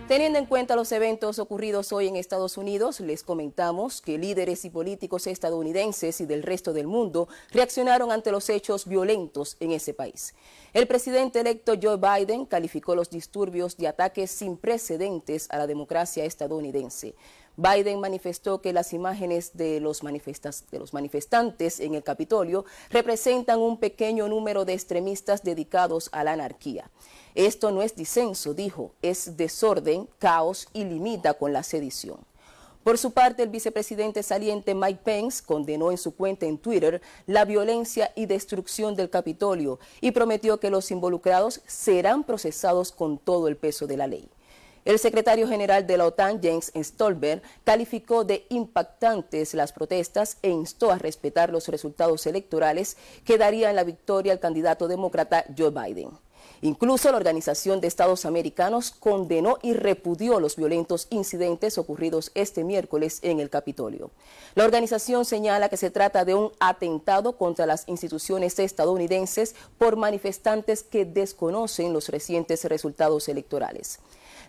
Teniendo en cuenta los eventos ocurridos hoy en Estados Unidos, les comentamos que líderes y políticos estadounidenses y del resto del mundo reaccionaron ante los hechos violentos en ese país. El presidente electo Joe Biden calificó los disturbios de ataques sin precedentes a la democracia estadounidense. Biden manifestó que las imágenes de los manifestantes en el Capitolio representan un pequeño número de extremistas dedicados a la anarquía. Esto no es disenso, dijo, es desorden, caos y limita con la sedición. Por su parte, el vicepresidente saliente Mike Pence condenó en su cuenta en Twitter la violencia y destrucción del Capitolio y prometió que los involucrados serán procesados con todo el peso de la ley. El secretario general de la OTAN, Jens Stoltenberg, calificó de impactantes las protestas e instó a respetar los resultados electorales que darían la victoria al candidato demócrata Joe Biden. Incluso la Organización de Estados Americanos condenó y repudió los violentos incidentes ocurridos este miércoles en el Capitolio. La organización señala que se trata de un atentado contra las instituciones estadounidenses por manifestantes que desconocen los recientes resultados electorales.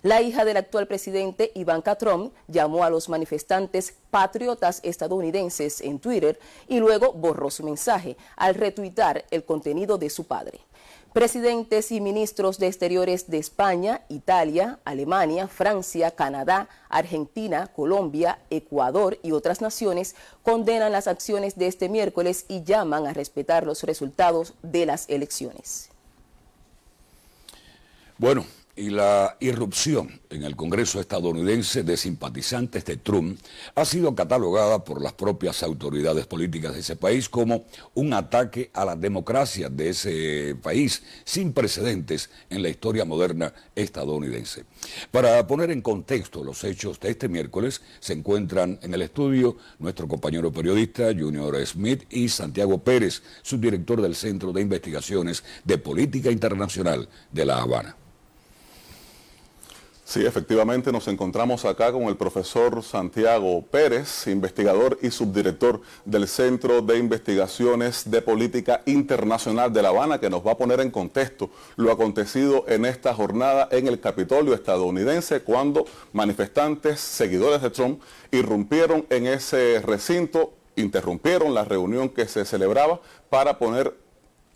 La hija del actual presidente, Ivanka Trump, llamó a los manifestantes patriotas estadounidenses en Twitter y luego borró su mensaje al retuitar el contenido de su padre. Presidentes y ministros de Exteriores de España, Italia, Alemania, Francia, Canadá, Argentina, Colombia, Ecuador y otras naciones condenan las acciones de este miércoles y llaman a respetar los resultados de las elecciones. Bueno, y la irrupción en el Congreso estadounidense de simpatizantes de Trump ha sido catalogada por las propias autoridades políticas de ese país como un ataque a la democracia de ese país sin precedentes en la historia moderna estadounidense. Para poner en contexto los hechos de este miércoles, se encuentran en el estudio nuestro compañero periodista Junior Smith y Santiago Pérez, subdirector del Centro de Investigaciones de Política Internacional de La Habana. Sí, efectivamente nos encontramos acá con el profesor Santiago Pérez, investigador y subdirector del Centro de Investigaciones de Política Internacional de La Habana, que nos va a poner en contexto lo acontecido en esta jornada en el Capitolio estadounidense, cuando manifestantes, seguidores de Trump, irrumpieron en ese recinto, interrumpieron la reunión que se celebraba para poner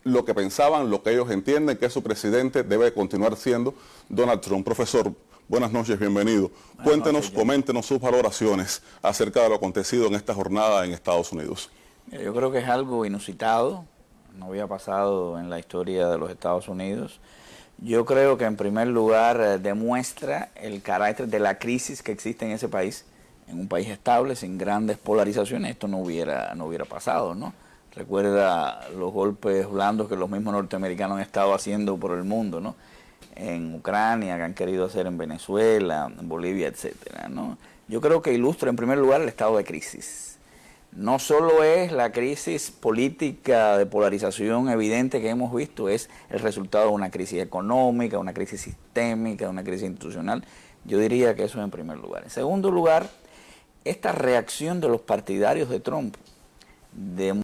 lo que pensaban, lo que ellos entienden que su presidente debe continuar siendo Donald Trump. Profesor, buenas noches, bienvenido. Cuéntenos, coméntenos sus valoraciones acerca de lo acontecido en esta jornada en Estados Unidos. Yo creo que es algo inusitado, no había pasado en la historia de los Estados Unidos. Yo creo que en primer lugar demuestra el carácter de la crisis que existe en ese país, en un país estable, sin grandes polarizaciones. Esto no hubiera pasado, ¿no? Recuerda los golpes blandos que los mismos norteamericanos han estado haciendo por el mundo, ¿no? En Ucrania, que han querido hacer en Venezuela, en Bolivia, etcétera, ¿no? Yo creo que ilustra en primer lugar el estado de crisis. No solo es la crisis política de polarización evidente que hemos visto, es el resultado de una crisis económica, una crisis sistémica, una crisis institucional. Yo diría que eso es en primer lugar. En segundo lugar, esta reacción de los partidarios de Trump de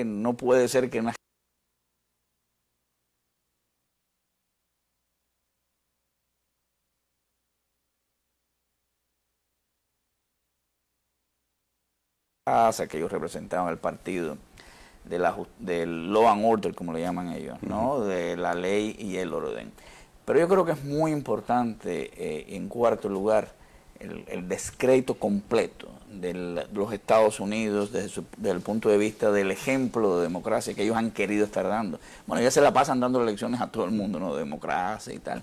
no puede ser que una que ellos representaban el partido del law and order, como le llaman ellos, ¿no? De la ley y el orden. Pero yo creo que es muy importante, en cuarto lugar, el descrédito completo de los Estados Unidos desde el punto de vista del ejemplo de democracia que ellos han querido estar dando. Bueno, ya se la pasan dando elecciones a todo el mundo, ¿no? De democracia y tal.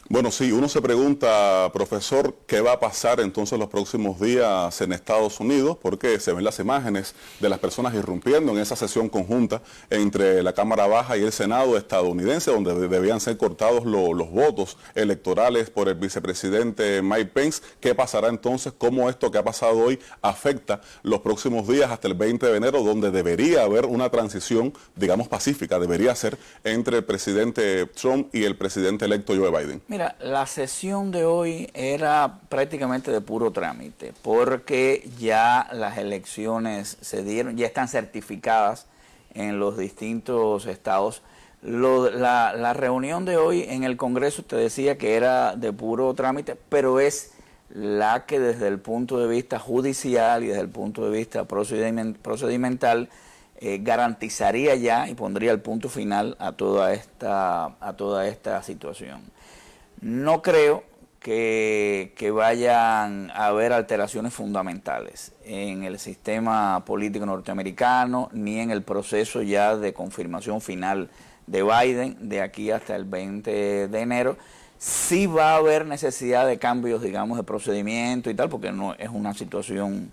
Bueno, sí, uno se pregunta, profesor, ¿qué va a pasar entonces los próximos días en Estados Unidos? Porque se ven las imágenes de las personas irrumpiendo en esa sesión conjunta entre la Cámara Baja y el Senado estadounidense, donde debían ser cortados los votos electorales por el vicepresidente Mike Pence. ¿Qué pasará entonces? ¿Cómo esto que ha pasado hoy afecta los próximos días hasta el 20 de enero, donde debería haber una transición, digamos, pacífica, debería ser entre el presidente Trump y el presidente electo Joe Biden? Mira, la sesión de hoy era prácticamente de puro trámite, porque ya las elecciones se dieron, ya están certificadas en los distintos estados. La reunión de hoy en el Congreso te decía que era de puro trámite, pero es la que desde el punto de vista judicial y desde el punto de vista procedimental garantizaría ya y pondría el punto final a toda esta situación. No creo que vayan a haber alteraciones fundamentales en el sistema político norteamericano ni en el proceso ya de confirmación final de Biden de aquí hasta el 20 de enero. Sí va a haber necesidad de cambios, digamos, de procedimiento y tal, porque no es una situación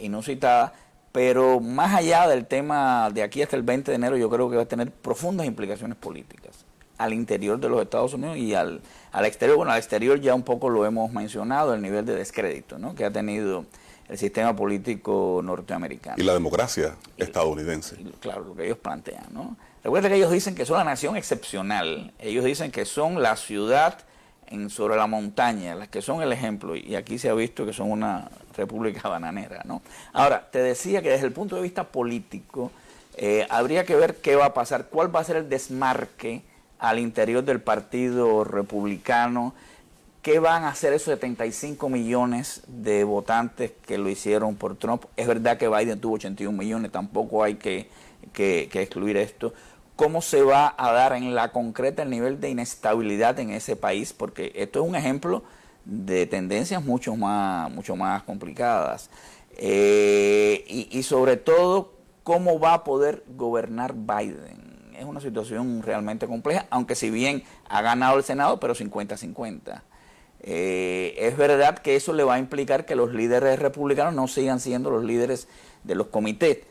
inusitada, pero más allá del tema de aquí hasta el 20 de enero, yo creo que va a tener profundas implicaciones políticas al interior de los Estados Unidos y al exterior. Bueno, al exterior ya un poco lo hemos mencionado, el nivel de descrédito, ¿no?, que ha tenido el sistema político norteamericano. Y la democracia estadounidense. Claro, lo que ellos plantean, ¿no? Recuerda que ellos dicen que son la nación excepcional, ellos dicen que son la ciudad sobre la montaña, las que son el ejemplo, y aquí se ha visto que son una república bananera, ¿no? Ahora, te decía que desde el punto de vista político, habría que ver qué va a pasar, cuál va a ser el desmarque al interior del Partido Republicano, qué van a hacer esos 75 millones de votantes que lo hicieron por Trump. Es verdad que Biden tuvo 81 millones, tampoco hay que excluir esto. ¿Cómo se va a dar en la concreta el nivel de inestabilidad en ese país? Porque esto es un ejemplo de tendencias mucho más complicadas. Y sobre todo, ¿cómo va a poder gobernar Biden? Es una situación realmente compleja, aunque si bien ha ganado el Senado, pero 50-50. Es verdad que eso le va a implicar que los líderes republicanos no sigan siendo los líderes de los comités,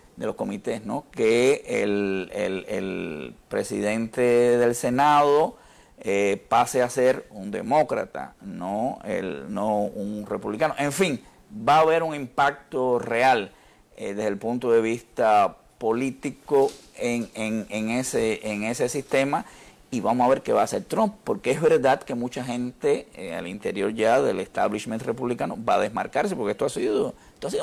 ¿no? Que el presidente del Senado pase a ser un demócrata, no un republicano. En fin, va a haber un impacto real desde el punto de vista político en ese sistema, y vamos a ver qué va a hacer Trump, porque es verdad que mucha gente al interior ya del establishment republicano va a desmarcarse, porque esto ha sido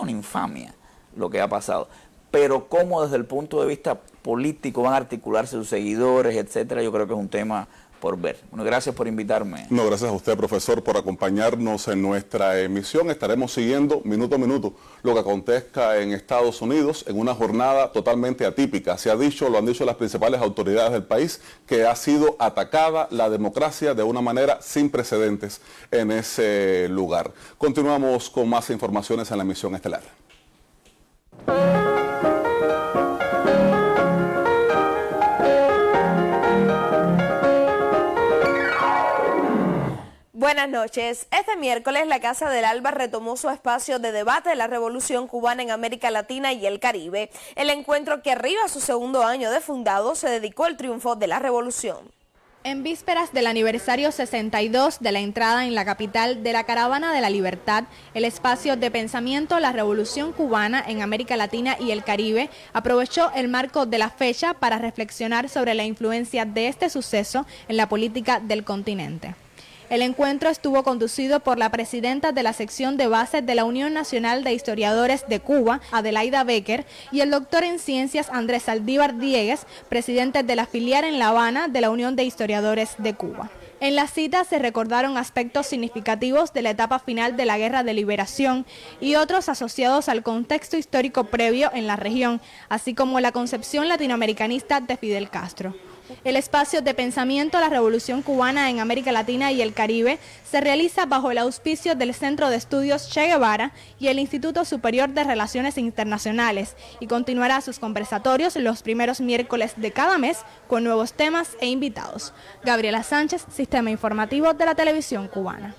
una infamia lo que ha pasado. Pero cómo desde el punto de vista político van a articularse sus seguidores, etcétera, yo creo que es un tema por ver. Bueno, gracias por invitarme. No, gracias a usted, profesor, por acompañarnos en nuestra emisión. Estaremos siguiendo minuto a minuto lo que acontezca en Estados Unidos en una jornada totalmente atípica. Se ha dicho, lo han dicho las principales autoridades del país, que ha sido atacada la democracia de una manera sin precedentes en ese lugar. Continuamos con más informaciones en la emisión estelar. Buenas noches. Este miércoles la Casa del Alba retomó su espacio de debate de la Revolución Cubana en América Latina y el Caribe. El encuentro, que arriba a su segundo año de fundado, se dedicó al triunfo de la revolución. En vísperas del aniversario 62 de la entrada en la capital de la Caravana de la Libertad, el espacio de pensamiento La Revolución Cubana en América Latina y el Caribe aprovechó el marco de la fecha para reflexionar sobre la influencia de este suceso en la política del continente. El encuentro estuvo conducido por la presidenta de la sección de base de la Unión Nacional de Historiadores de Cuba, Adelaida Becker, y el doctor en ciencias Andrés Saldívar Diegues, presidente de la filial en La Habana de la Unión de Historiadores de Cuba. En la cita se recordaron aspectos significativos de la etapa final de la Guerra de Liberación y otros asociados al contexto histórico previo en la región, así como la concepción latinoamericanista de Fidel Castro. El espacio de pensamiento La Revolución Cubana en América Latina y el Caribe se realiza bajo el auspicio del Centro de Estudios Che Guevara y el Instituto Superior de Relaciones Internacionales, y continuará sus conversatorios los primeros miércoles de cada mes con nuevos temas e invitados. Gabriela Sánchez, Sistema Informativo de la Televisión Cubana.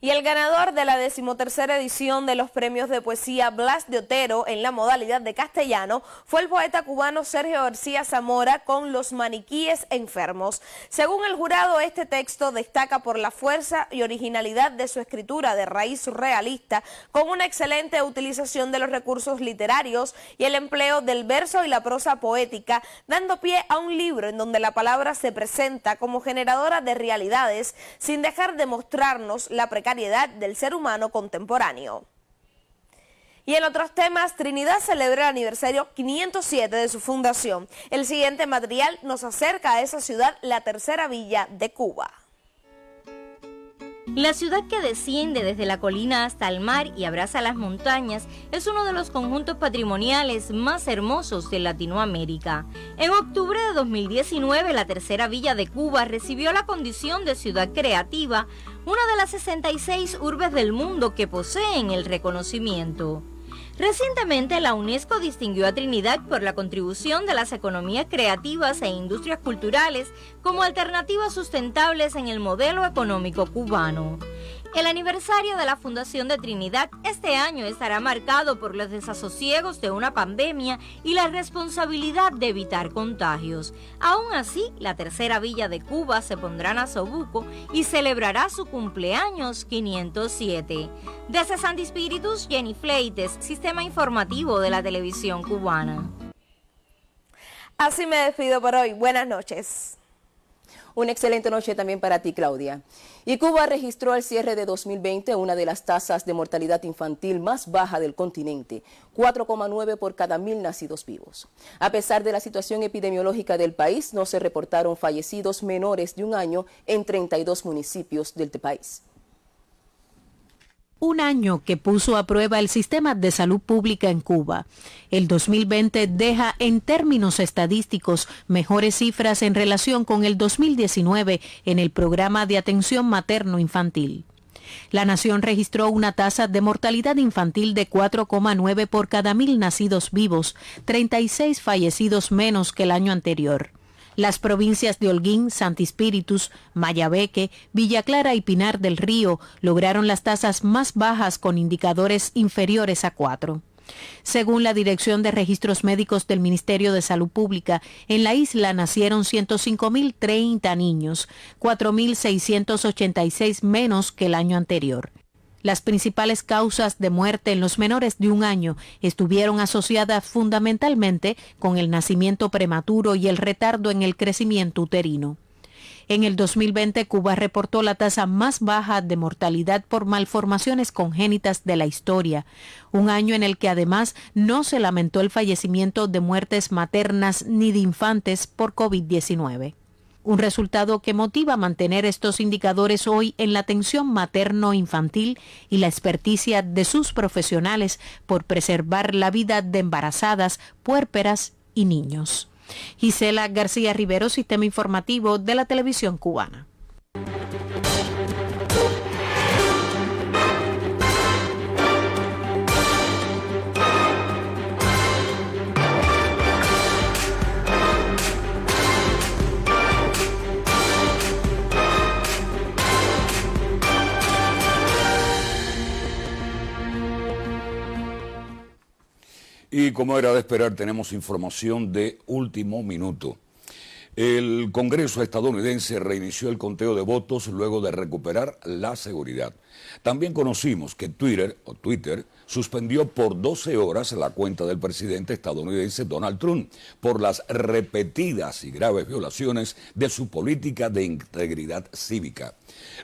Y el ganador de la 13ª edición de los premios de poesía Blas de Otero en la modalidad de castellano fue el poeta cubano Sergio García Zamora con Los maniquíes enfermos. Según el jurado, este texto destaca por la fuerza y originalidad de su escritura de raíz surrealista, con una excelente utilización de los recursos literarios y el empleo del verso y la prosa poética, dando pie a un libro en donde la palabra se presenta como generadora de realidades, sin dejar de mostrarnos la precariedad del ser humano contemporáneo. Y en otros temas, Trinidad celebra el aniversario 507 de su fundación. El siguiente material nos acerca a esa ciudad, la tercera villa de Cuba. La ciudad que desciende desde la colina hasta el mar y abraza las montañas es uno de los conjuntos patrimoniales más hermosos de Latinoamérica. En octubre de 2019, la tercera villa de Cuba recibió la condición de ciudad creativa, una de las 66 urbes del mundo que poseen el reconocimiento. Recientemente, la UNESCO distinguió a Trinidad por la contribución de las economías creativas e industrias culturales como alternativas sustentables en el modelo económico cubano. El aniversario de la fundación de Trinidad este año estará marcado por los desasosiegos de una pandemia y la responsabilidad de evitar contagios. Aún así, la tercera villa de Cuba se pondrá en Nasobuco y celebrará su cumpleaños 507. Desde Santi Spíritus, Jenny Fleites, Sistema Informativo de la Televisión Cubana. Así me despido por hoy. Buenas noches. Una excelente noche también para ti, Claudia. Y Cuba registró al cierre de 2020 una de las tasas de mortalidad infantil más baja del continente, 4,9 por cada 1000 nacidos vivos. A pesar de la situación epidemiológica del país, no se reportaron fallecidos menores de un año en 32 municipios del país. Un año que puso a prueba el sistema de salud pública en Cuba. El 2020 deja en términos estadísticos mejores cifras en relación con el 2019 en el programa de atención materno-infantil. La nación registró una tasa de mortalidad infantil de 4,9 por cada 1000 nacidos vivos, 36 fallecidos menos que el año anterior. Las provincias de Holguín, Santi Spíritus, Mayabeque, Villa Clara y Pinar del Río lograron las tasas más bajas con indicadores inferiores a 4. Según la Dirección de Registros Médicos del Ministerio de Salud Pública, en la isla nacieron 105.030 niños, 4.686 menos que el año anterior. Las principales causas de muerte en los menores de un año estuvieron asociadas fundamentalmente con el nacimiento prematuro y el retardo en el crecimiento uterino. En el 2020, Cuba reportó la tasa más baja de mortalidad por malformaciones congénitas de la historia, un año en el que además no se lamentó el fallecimiento de muertes maternas ni de infantes por COVID-19. Un resultado que motiva a mantener estos indicadores hoy en la atención materno-infantil y la experticia de sus profesionales por preservar la vida de embarazadas, puérperas y niños. Gisela García Rivero, Sistema Informativo de la Televisión Cubana. Y como era de esperar, tenemos información de último minuto. El Congreso estadounidense reinició el conteo de votos luego de recuperar la seguridad. También conocimos que Twitter suspendió por 12 horas la cuenta del presidente estadounidense Donald Trump por las repetidas y graves violaciones de su política de integridad cívica.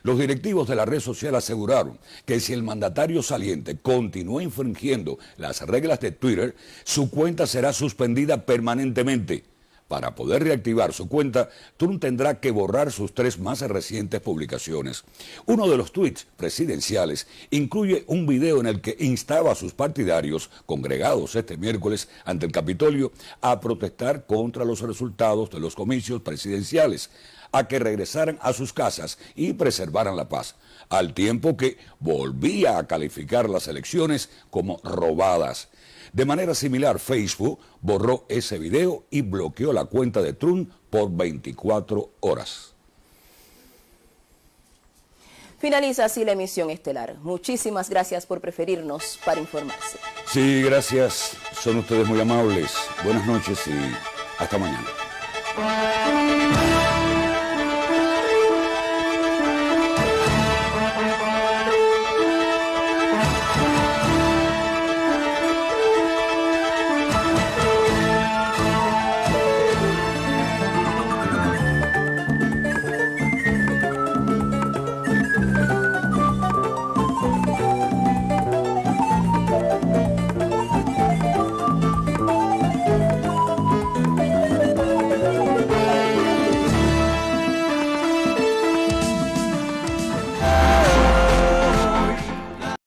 Los directivos de la red social aseguraron que si el mandatario saliente continúa infringiendo las reglas de Twitter, su cuenta será suspendida permanentemente. Para poder reactivar su cuenta, Trump tendrá que borrar sus 3 más recientes publicaciones. Uno de los tweets presidenciales incluye un video en el que instaba a sus partidarios, congregados este miércoles ante el Capitolio, a protestar contra los resultados de los comicios presidenciales, a que regresaran a sus casas y preservaran la paz, al tiempo que volvía a calificar las elecciones como robadas. De manera similar, Facebook borró ese video y bloqueó la cuenta de Trump por 24 horas. Finaliza así la emisión estelar. Muchísimas gracias por preferirnos para informarse. Sí, gracias. Son ustedes muy amables. Buenas noches y hasta mañana.